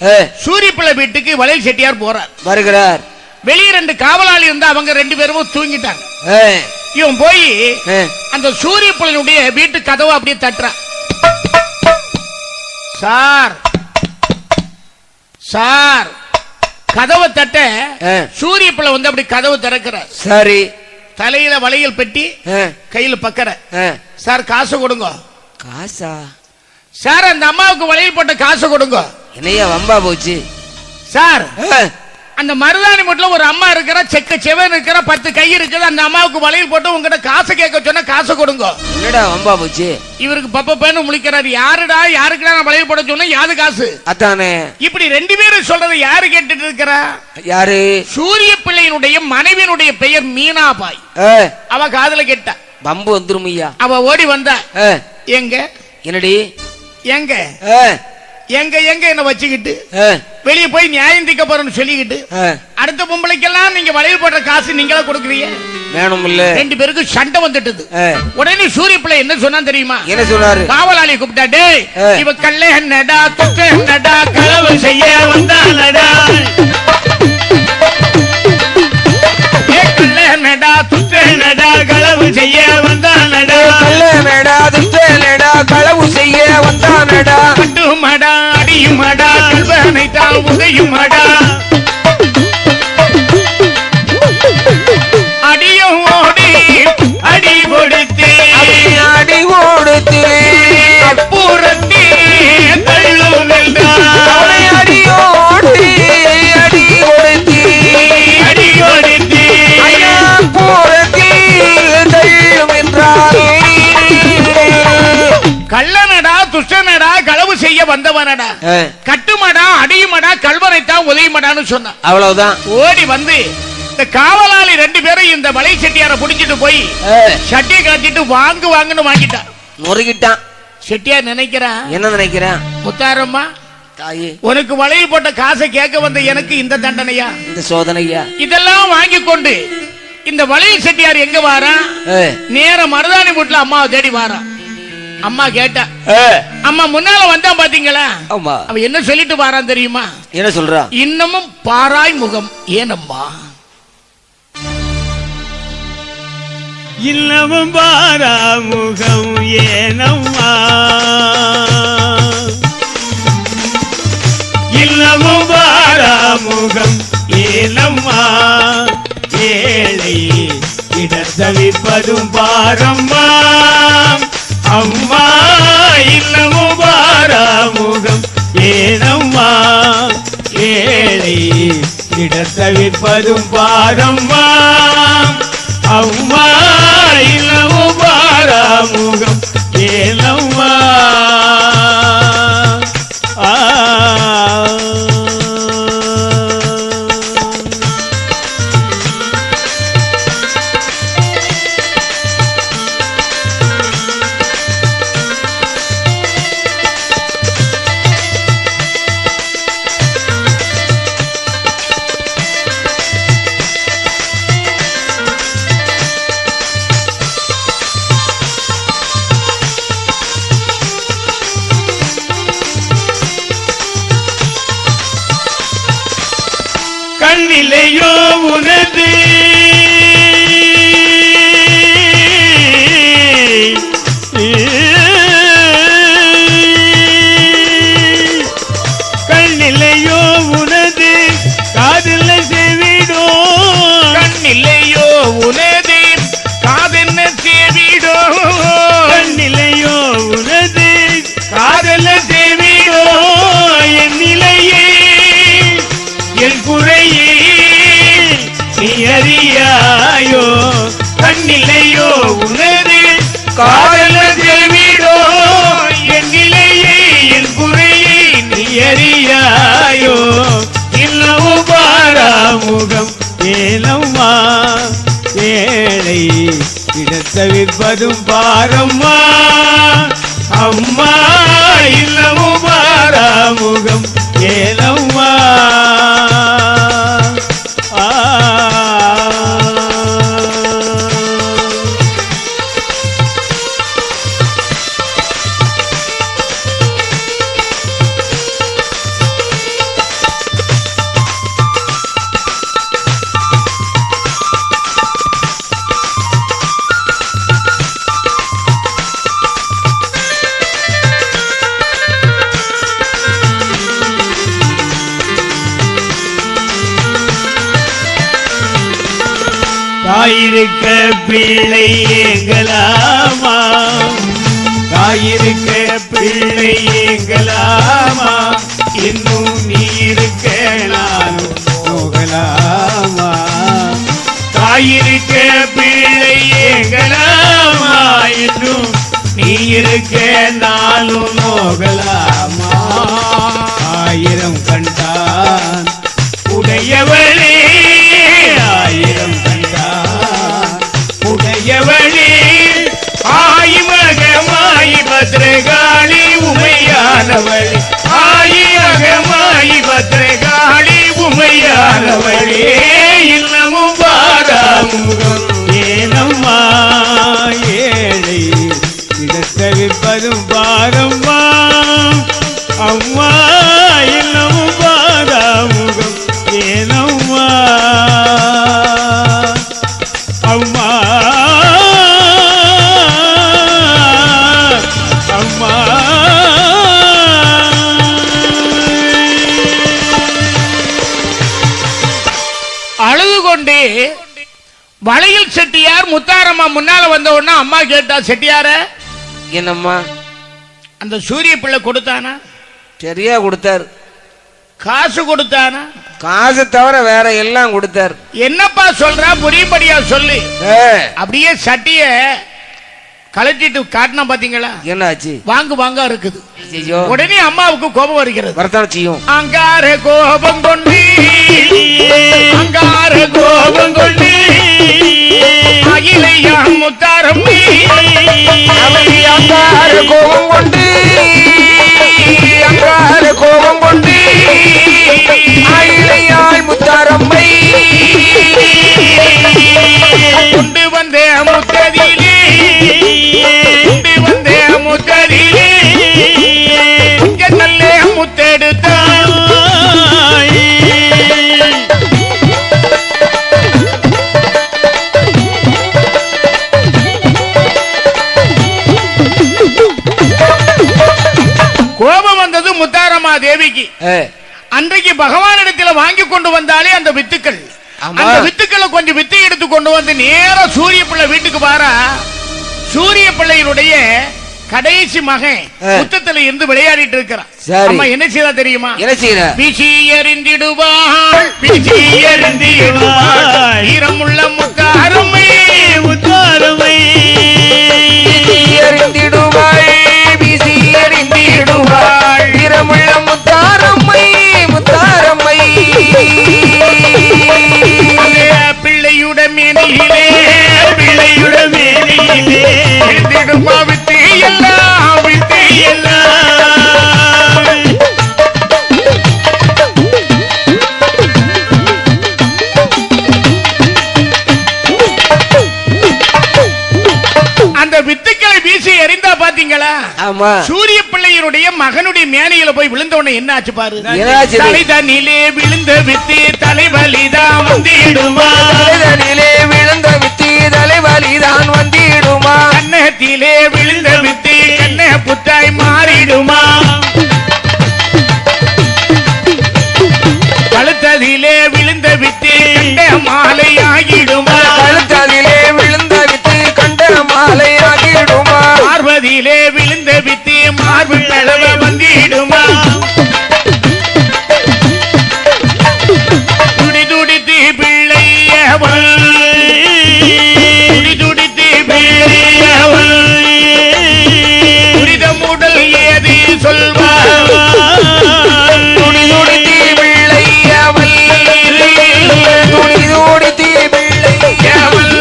சூரிய பிள்ளை வீட்டுக்கு வளையல் செட்டியார் வருகிறார். வெளியே 2 காவலாளி இருந்தா, அவங்க 2 பேரும் தூங்கிட்டாங்க. இவன் போய் அந்த சூரிய பிள்ளையுடைய வீட்டு கதவை அப்படியே தட்டுறான். சார் கதவை தட்ட சூரிய பிள்ளை வந்து அப்படி கதவு திறக்கிறார். சரி, தலையில வளையல் பெட்டி, கையில பக்கற. சார் காசு கொடுங்க. காசா? சார் அந்த அம்மாவுக்கு வளையல் போட்ட காசு கொடுங்க. என்னையா வம்பா போச்சு? சார் அந்த மருதாணி மட்டும் ஒரு அம்மா இருக்கிற செக்க செவன் இருக்கிற 10 கை இருக்குது, அந்த அம்மாவுக்கு வளையல் போட்டு உங்ககிட்ட காசு கேட்க சொன்னா காசு கொடுங்க. என்னடா வம்பா போச்சு? இவருக்கு பப்ப பேனு முழிக்கிறாரு. யாருக்குடா நான் வளையல் போட சொன்னா யாது காசு? அதானே. இப்படி 2 பேரும் சொல்றது யாரு கேட்டுட்டு இருக்கிறா? யாரு? சூரிய பிள்ளையினுடைய மனைவியினுடைய பெயர் மீனாபாய். அவ காதுல கேட்டா பம்பு வந்துருமையா. அவ ஓடி வந்தா. எங்க? என்னடி எங்க? எங்க என்ன வச்சுக்கிட்டு வெளியே போய் நியாயம் தீக்க போறேன்னு சொல்லிக்கிட்டு அடுத்த பொம்பளைக்கெல்லாம் நீங்க வளையல் போடுற காசு நீங்களா கொடுக்குறீங்க வேணும் இல்ல. 2 பேருக்கு சண்டை வந்துட்டது. உடனே சூரிய பிள்ளை என்ன சொன்னா தெரியுமா? என்ன சொன்னாரு? காவலாளி கூப்பிட்டா, டேய் இவ கல்லே என்னடா தொக்க என்னடா களவு செய்ய வந்தானடா, கல்லேனடா துட்டேனடா களவு செய்ய வந்தானடா, கல்லேனடா துட்டேனடா களவு செய்ய வந்தானடா, கட்டுமடா அடியுமடா கல்வனைத்தா உதையுமடா, அடியும் ஓடி அடி கொடுத்து அடி கொடுத்து அப்புறத்தே தள்ளுவென்றான், அடியோடி அடி கொடுத்து அடி கொடுத்து கள்ளனடா துஷ்டனடா களவு செய்ய வந்தவனடா, கட்டுமடா அடியுமடா கல்வனைத்தான் உதயமடான்னு சொன்னான். அவ்வளவுதான். ஓடி வந்து இந்த காவலாளி 2 பேரும் இந்த மலை செட்டியார புடிச்சிட்டு போய் சட்டியை கட்டிட்டு வாங்குன்னு வாங்கிட்டான், முறுகிட்டான். செட்டியார் நினைக்கிறான், என்ன நினைக்கிறான்? முத்தாரம்மா தாயே, உனக்கு வளையல் போட்ட காசை கேட்க வந்த எனக்கு இந்த தண்டனையா, இந்த சோதனையா? இதெல்லாம் வாங்கி கொண்டு இந்த வளையல் செட்டியார் எங்க வாரான்? நேர மருதாணி வீட்டுல அம்மாவை தேடி வாரான். அம்மா கேட்டா, அம்மா முன்னால வந்தா பாத்தீங்களா? அவ என்ன சொல்லிட்டு வாரான் தெரியுமா? என்ன சொல்றா? இன்னமும் பாராய் முகம் ஏனம்மா, இன்னமும் பாராமுகம் ஏனம்மா, இன்னமும் பாராமுகம் ஏனம்மா, ஏழை இடத்தவிப்பதும் பாரம்மா, அம்மா இன்னமும் பாராமுகம் ஏனம்மா, ஏழை இடத்தவிப்பதும் பாரம்மா, அம்மா இன்னமும் பாராமுகம் ஏனம்மா. கண்ணிலையோ உனது கண்ணிலையோ உனது காதல்ல செவிடோ, கண்ணிலையோ உனது காதல்ல செவிடோ, கண்ணிலையோ உனது காதல்ல செவிடோ, என் நிலையே என் குறையே நீ அறியாயோ, கண்ணிலையோ உனது காதல செவிடோ, என் நிலையை என் குறையை நீ அறியாயோ, இன்னமும் பாராமுகம் ஏனம்மா, ஏழை இடத்தவிப்பதும் பாரம்மா, அம்மா இன்னமும் பாராமுகம் ஏனம்மா. தாயிருக்க பிள்ளை ஏங்கலாமா, தாயிருக்க பிள்ளை ஏங்கலாமா, இன்னும் நீ இருக்க நானும் போகலாமா, தாயிருக்க பிள்ளை ஏங்கலாமா, இன்னும் நீ இருக்க நானும் போகலாமா, ஆயிரம் கண்டான் உடையவளே, ஆயிரம் உடையவளே, ஆய்மகமாய் பத்ரகாளி உமையானவள், ஊமையானவளே இன்னமும் பாராமுகம் ஏனம்மா ஏழை இடத்தவிப்பதும் பாரம்மா அம்மா இன்னமும் பாராமுகம் ஏனம்மா அம்மா அம்மா அழுது கொண்டே வளையல் செட்டியார் முத்தாரம்மா முன்னால வந்த உடனே அம்மா கேட்டா, செட்டியார என்னம்மா அந்த சூரிய பிள்ளை கொடுத்தானா? சரியா கொடுத்தார். காசு கொடுத்தானா? காசு தவிர வேற எல்லாம் கொடுத்தார். என்னப்பா சொல்றா, புரியும்படியா சொல்லு. அப்படியே சட்டிய கலட்டிட்டு காட்டினா பாத்தீங்களா, என்னாச்சு? வாங்கு வாங்க இருக்குது. உடனே அம்மாவுக்கு கோபம் வருகிறது. வரத்தான் செய்யும். அங்கார கோபம் கொண்டு அங்கார கோபம் கொண்டு அகிலையா முத்தாரம்மி அங்கார கோபம் கொண்டு அங்கார கோபம் கொண்டு அகிலையாள் முத்தாரம்மை கொண்டு வந்த முத்ததிலே கொண்டு வந்த முத்ததிலே நல்ல முத்தெடுத்தாய். கோபம் வந்தது முத்தாரம்மா தேவிக்கு. அன்றைக்கு பகவானிடத்தில் வாங்கி கொண்டு வந்தாலே அந்த வித்துக்கள், அந்த வித்துக்களை கொஞ்சம் வித்து எடுத்து கொண்டு வந்து நேரா சூரிய பிள்ளை வீட்டுக்கு பாரா. சூரிய பிள்ளையினுடைய கடைசி மகன் முத்தத்துல இருந்து விளையாடிட்டு இருக்கிறான். அம்மா என்ன செய்தா தெரியுமா? என்ன செய்யற? வீசி எறிந்திடுவாள் வீசி எறிந்திடுவாள் ஈரமுள்ள முத்தாரம்மை முத்தாரம்மை எறிந்திடுவாள் வீசி எறிந்திடுவாள் ஈரமுள்ள முத்தாரம்மை முத்தாரம்மை பிள்ளையுட மேனியிலே பிள்ளையுட மேனியிலே எழுந்திடுமா வித்து எல்லாம் வித்து எல்லாம். அந்த வித்துக்களை வீசி எறிந்தா பாத்தீங்களா? ஆமா. சூரிய பிள்ளையினுடைய மகனுடைய மேனையில போய் விழுந்த உடனே என்ன ஆச்சு பாரு. தலைதனிலே விழுந்த வித்து தலைவலிதான் வந்திடுமா தலைதனிலே விழுந்த வித்து தலைவலிதான் வந்திடுமா கன்னத்திலே விழுந்த வித்து கண்ண புத்தாய் மாறிடுமா கழுத்ததிலே விழுந்த வித்து கண்ட மாலை ஆகிடுமா கழுத்ததிலே விழுந்த வித்து கண்ட மாலை ஆகிடுமா பார்வதியிலே விழுந்த வித்து மார்பில் அளவ வந்திடுமா துடி துடித்து பிள்ளையவள் துடி துடித்து பிள்ளையவள் துரிதமுடல் ஏது சொல்வாள் துடி துடித்து பிள்ளையவள் துடி துடித்து பிள்ளையவள்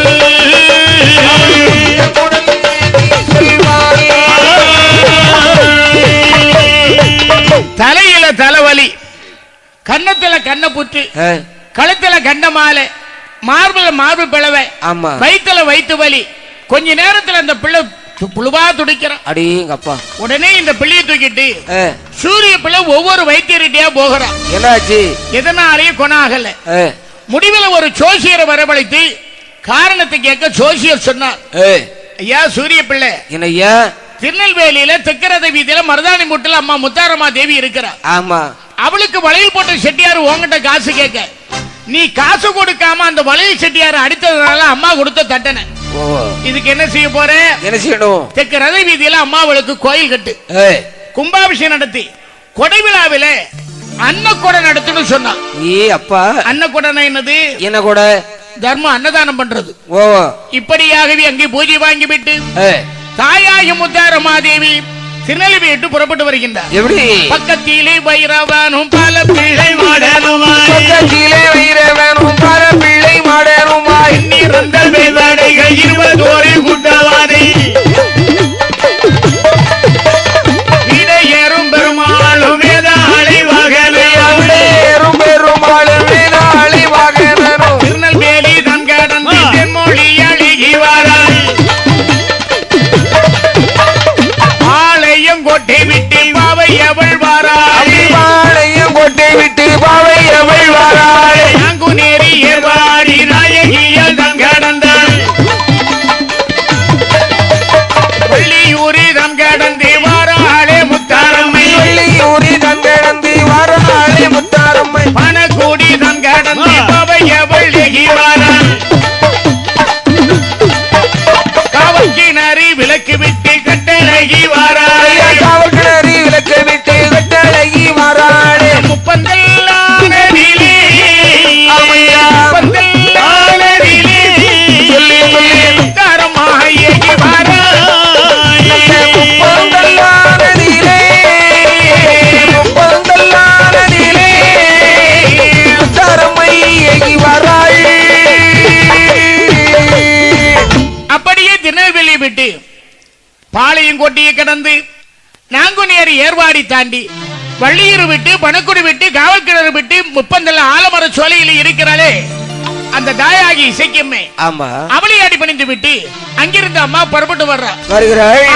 தலையில தலைவலி, கன்னத்துல கண்ண புற்று, கழுத்துல கண்ண மாலை, மார்புல மார்பு பிளவை, வயிற்றுல வயிற்று வலி. கொஞ்ச நேரத்துல அந்த பிள்ளை புழுவா துடிக்கிறான். அடேங்கப்பா. உடனே இந்த பிள்ளையை தூக்கிட்டு சூரிய பிள்ளை ஒவ்வொரு வைத்தியர்கிட்டயா போகிறான். என்னாச்சு? எதனாலேயே குணாகல. முடிவில் ஒரு ஜோசியரை வரவழைத்து காரணத்தை கேட்க ஜோசியர் சொன்னார், ஐயா சூரிய பிள்ளை என்னையா திருநெல்வேலியில தெக்கரத வீதியில மருதாணி முட்டில் அம்மா முத்தாரம்மா தேவி இருக்கிறார். ஆமா. அவளுக்கு வளையல் போட்ட செட்டியார் உங்ககிட்ட காசு கேட்க நீ காசு கொடுக்காம அந்த வளையல் செட்டியார் அடித்ததுனால அம்மா கொடுத்த தட்டனை. இதுக்கு என்ன செய்ய போற? என்ன செய்யணும்? தெற்கு ரத வீதியில அம்மா அவளுக்கு கோயில் கட்டு, கும்பாபிஷேகம் நடத்தி கொடை விழாவில அன்னக்கொடை நடத்தணும் சொன்னான். அப்பா அன்னக்கொடைனா என்னது? என்ன கொடை? தர்மம், அன்னதானம் பண்றது. இப்படியாகவே அங்கே பூஜை வாங்கிவிட்டு தாயாகி முத்தாரமாதேவி திருநெல்வேலி விட்டு புறப்பட்டு வருகின்றார். எப்படி? பக்கத்திலே வைரவனும் பல பிள்ளை மாடனுமாய் பக்கத்திலே வைரவனும் பல பிள்ளை மாடனுமாய் நிறந்த வேதனைகள் 20 குண்டவானை இடையேறும் பெருமாளும் வேதாளை வகனை இடையேறும் பெருமாளும் கிணறு விளக்கு விட்டு கட்டழகி வாராளே காவல் கிணறு விளக்கு விட்டு கட்டழகி வாராளே முப்பந்தல்லானதிலே முப்பந்தல்லானதிலே சொல்லி சொல்லி முத்தாரமாக ஏகி வாராளே முப்பந்தல்லானதிலே முப்பந்தல்லானதிலே முத்தாரம்மை ஏகி வாராள். அப்படியே திருநெல்வேலி விட்டு பாளையங்கோட்டையை கடந்து நாங்குநேரி ஏர்வாடி தாண்டி வள்ளியூர் விட்டு பணக்குடி விட்டு காவல் கிணறு விட்டு முப்பந்தல்ல ஆலமர சோலையில் இருக்கிறாளே அந்த தாயாகி இசைக்கம்மே ஆமா அவளையாடி பணிந்து விட்டு அங்கிருந்து அம்மா புறப்பட்டு வருகிறாள்.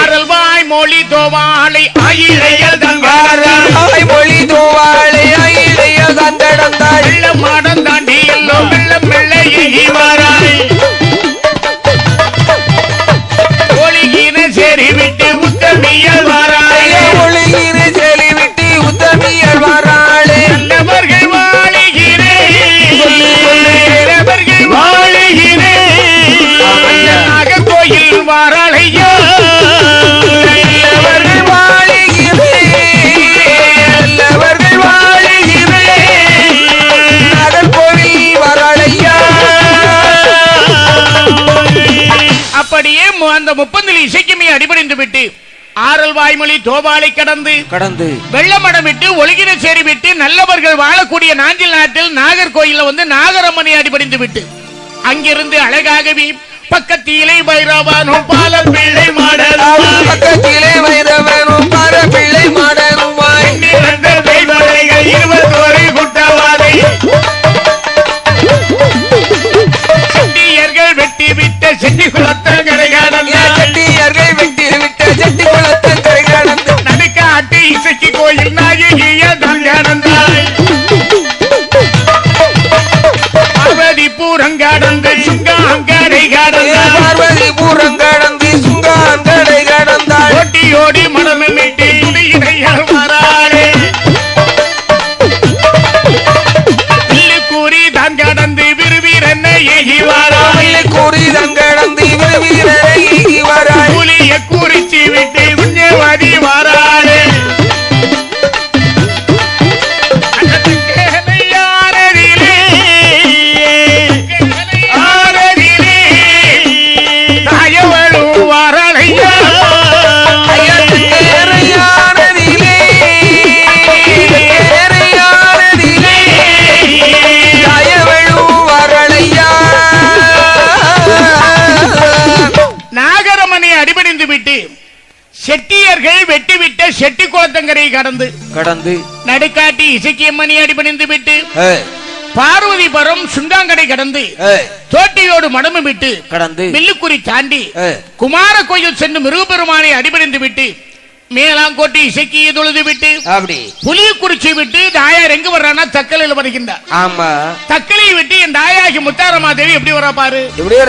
வர்றாய் மொழி தோவாளை ஆயிழையல் தங்காராய் மொழி தோவாளை ஆயிழையல் தந்தடந்தாள் வெள்ளம் மாடம் தாண்டி எல்லோ வெள்ளம் வெள்ளையை வாராய் ஒளியின சேரி விட்டு உத்தமியல் வாராய் ஒளியின சேரி விட்டு உத்தமியல் வாராளே நல்லவர்கள் வாழுகிறேன் நல்லவர்கள் வாழுகிறேன் நாகர்கோயில் வாராளையா நல்லவர்கள் வாழுகிறேன் நல்லவர்கள் வாழுகிறேன் நாகர்கோவில் வாராளையா. அப்படியே அந்த முப்பந்தில் இசைக்குமே அடிபணிந்து விட்டு ஆரல் வாய்மொழி தோபாலை கடந்து வெள்ளமடம் விட்டு ஒழுகின சேரி விட்டு நல்லவர்கள் வாழக்கூடிய நாஞ்சில் நாட்டில் நாகர்கோயில வந்து நாகரம்மனை அடிபணிந்து விட்டு அங்கிருந்து அழகாகவே பக்கத்திலே பைரவனும் பால பிள்ளை மாடலும் பக்கத்திலே வைரவனும் பார பிள்ளை மாடனுமாய் நிறந்த தெய்வங்கள் 21 குட்டவாதை செட்டியர்கள் வெட்டி விட்ட செட்டி குலத்தங்கரை செட்டியர்கள் வெட்டி விட்ட செட்டி குளத்தங்கரை கடந்து நடுக்காட்டு இசைக்கு கோயில் நாயகிய தான் கடந்தாய் பார்வதி பூரங்கடந்து சுங்காங்கரை கடந்தாய் பார்வதி பூரம் கடந்து சுங்காங்கரை கடந்தாள் ஓட்டியோடி மனமே மீட்டி துணியிடையால் மாறாளே கூறி தான் கடந்து விறுவிறன்ன ஏகி வாராய் கூறி தங்கடந்து வீரரை வாராள் புலிய குறிச்சி விட்டு புண்ணியவாதி வாராளே செட்டியர்கள் வெட்டிவிட்ட செட்டி குளத்தங்கரை கடந்து நடுக்காட்டி இசைக்கியம்மணி அடிபணிந்து விட்டு பார்வதிபுரம் சுண்டாங்கடை கடந்து தோட்டியோடு மடமு விட்டு கடந்து வில்லுக்குறி தாண்டி குமார கோயில் சென்று மிருகபெருமானை அடிபணிந்து விட்டு மேலாங்கோட்டை இசைக்கிய தொழுது விட்டு அப்படி புலியக்குறிச்சி விட்டு தாயார் எங்க வர்றானா தக்கலையில் வருகின்றார். ஆமா தக்கலையை விட்டு என் தாயாகி முத்தாரமா தேவி எப்படி வரா பாரு.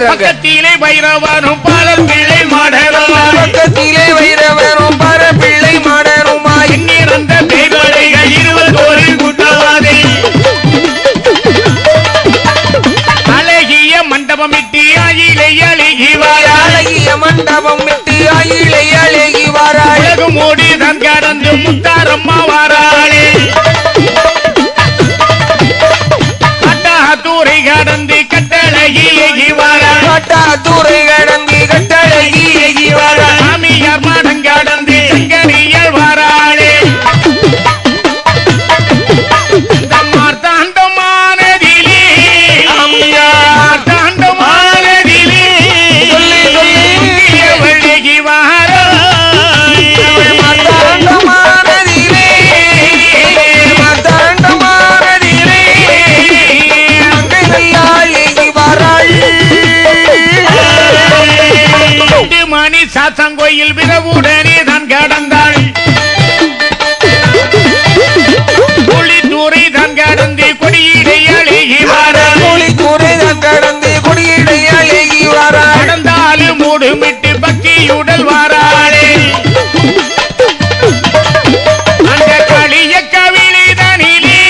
பக்கத்திலே வைரவனும் பாலர் பிள்ளை மாடரும் பக்கத்திலே வைரவனும் பார பிள்ளை மாடருமாய் எண்ணிறந்த பேய்வளைகள் 21 குட்டவாதை அழகிய மண்டபம் இட்டு ஆயிலை அழகி வாராய் அழகிய மண்டபம் விட்டு ஆயிலை அழகி வாராய் உலகம் ஓடி தான் கடந்து முத்தாரம்மா வாராளே கட்டாத்தூரை கடந்து கட்டழகி வாராய் கட்டாத்தூரை கடந்து கட்டழகி வாராய் சாமியார் மாடம் கடந்து சங்கரியல் வாராளே மார்த்தாண்டமானதிலே மார்த்தாண்டமானதிலே சொல்லி வழகி வாராய் மார்த்தாண்டமானதிலே மார்த்தாண்டமானதிலே அங்கை வாராள் மணி சாத்தங்கோயில் விரவுடனே தான் கடந்தாள் புலித்தூரை தான் கடந்து கொடியிடை அழகி கடந்து கொடியிடை அழகி வாராள் கடந்தாலும் மூடுமிட்டு பக்தியுடல் வாராளே அந்த களிய கவிழிதனிலே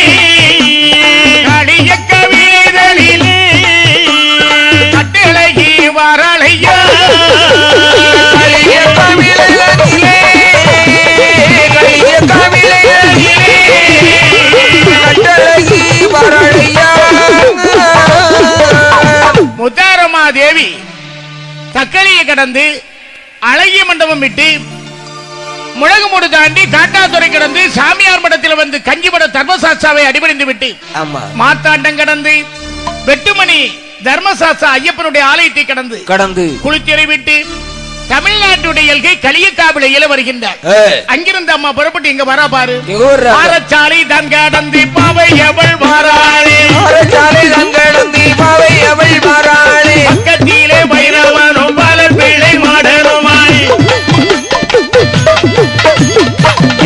கட்டழகி வாராளையா கடந்து அழகிய மண்டபம் விட்டு முழகுமூடு தாண்டி காட்டாத்துறை கடந்து சாமியார் மடத்தில் வந்து கஞ்சிமட தர்மசாஸ்தாவை அடிபணிந்து விட்டு மாத்தாண்டம் கடந்து வெட்டுமணி தர்மசாஸ்தா ஐயப்பனுடைய ஆலயத்தை கடந்து குளித்தலை விட்டு தமிழ்நாட்டுடைய எல்கை களியக்காவிளையில வருகின்றார். அங்கிருந்து அம்மா புறப்பட்டு இங்க வரா பாரு. பாரச்சாலை தான் கடந்து பாவை அவள் மாறாளே, பக்கத்திலே வைரவனும் பலர் பிள்ளை மாடனுமாய்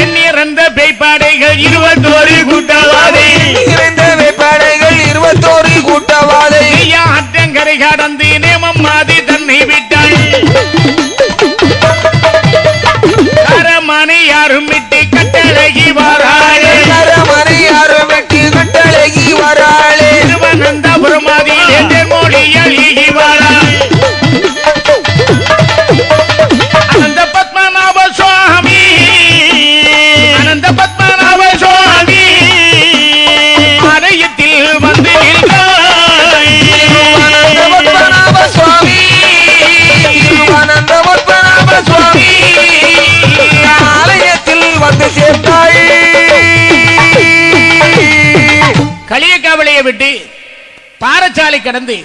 எண்ணிறந்த பேய்ப்பாடைகள் 21 கூட்டவாதை, 21 கூட்டவாதை ஆற்றங்கரை கடந்து நேமம் மாதி தன்னை விட்டாள். கரமணி யாரும் விட்டு கட்டழகி வராளே, திருவனந்தபுரம் மாதிலே மொழியில் வராள். அனந்த பத்மநாப சுவாமி, அனந்த பத்மநாப சுவாமி ஆலயத்தில் வந்து களியக்காவளையை விட்டு பாரச்சாலை கடந்து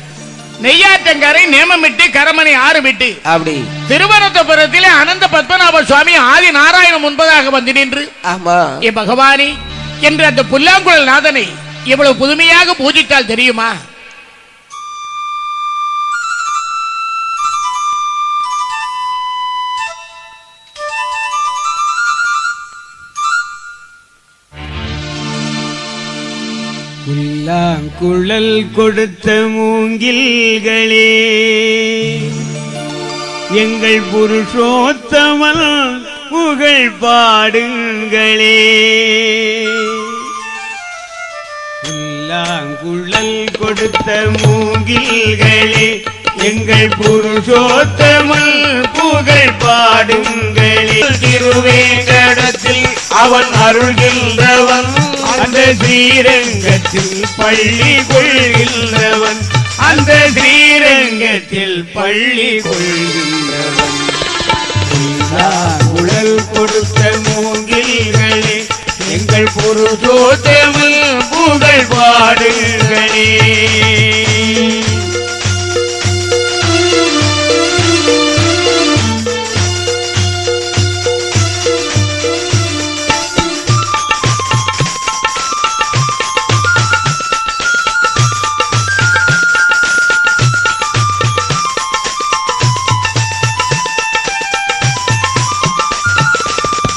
நெய்யாற்றங்கரை நேமமிட்டு கரமணி ஆறு விட்டு அப்படி திருவனந்தபுரத்திலே அனந்த பத்மநாப சுவாமி ஆதி நாராயணன் முன்பதாக வந்து நின்று ஏ பகவானி என்று அந்த புல்லாங்குழல் நாதனை இவ்வளவு புதுமையாக பூஜித்தால் தெரியுமா? புல்லாங்குழல் கொடுத்த மூங்கில்களே, எங்கள் புருஷோத்தமன் புகழ் பாடுங்களே. புல்லாங்குழல் கொடுத்த மூங்கில்களே, எங்கள் புருஷோத்தமன் புகழ் பாடுங்களே. திருவேங்கடத்தில் அவன் அருள்கின்றவன், அந்த ஸ்ரீரங்கத்தில் பள்ளி கொள்கின்றவன், அந்த ஸ்ரீரங்கத்தில் பள்ளி கொள்கின்றவன். குழல் கொடுத்த மூங்கில்களே, எங்கள் புருஷோத்தமன் புகழ் பாடுங்களே.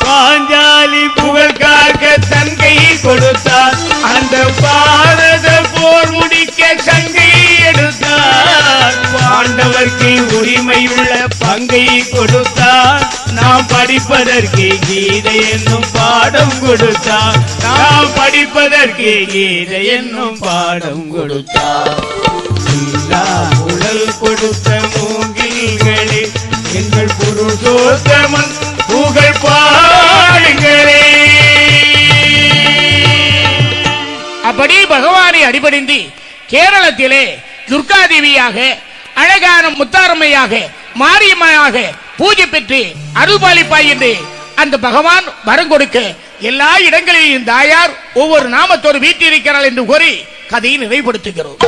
பாஞ்சாலி புகழ் காக்க தங்கை கொடுத்தார், அந்த பாரத போர் முடிக்க சங்கை எடுத்தார். பாண்டவர்க்கு உரிமையுள்ள பங்கை கொடுத்தார், நாம் படிப்பதற்கு கீதை என்னும் பாடம் கொடுத்தார். நாம் படிப்பதற்கு கீதை என்னும் பாடம் கொடுத்தார். உடல் கொடுத்த மூங்கில்களே, எங்கள் புருஷோத்தமன் புகழ் பாடுங்களே. அப்படி பகவானை அடிபணிந்து கேரளத்திலே துர்காதேவியாக, அழகான முத்தாரம்மையாக, மாரியம்மையாக பூஜை பெற்று அருள்பாலிப்பாய் என்று அந்த பகவான் வரம் கொடுக்க எல்லா இடங்களிலும் தாயார் ஒவ்வொரு நாமத்தோடு வீட்டிருக்கிறாள் என்று கூறி கதையை நிறைவுபடுத்துகிறோம்.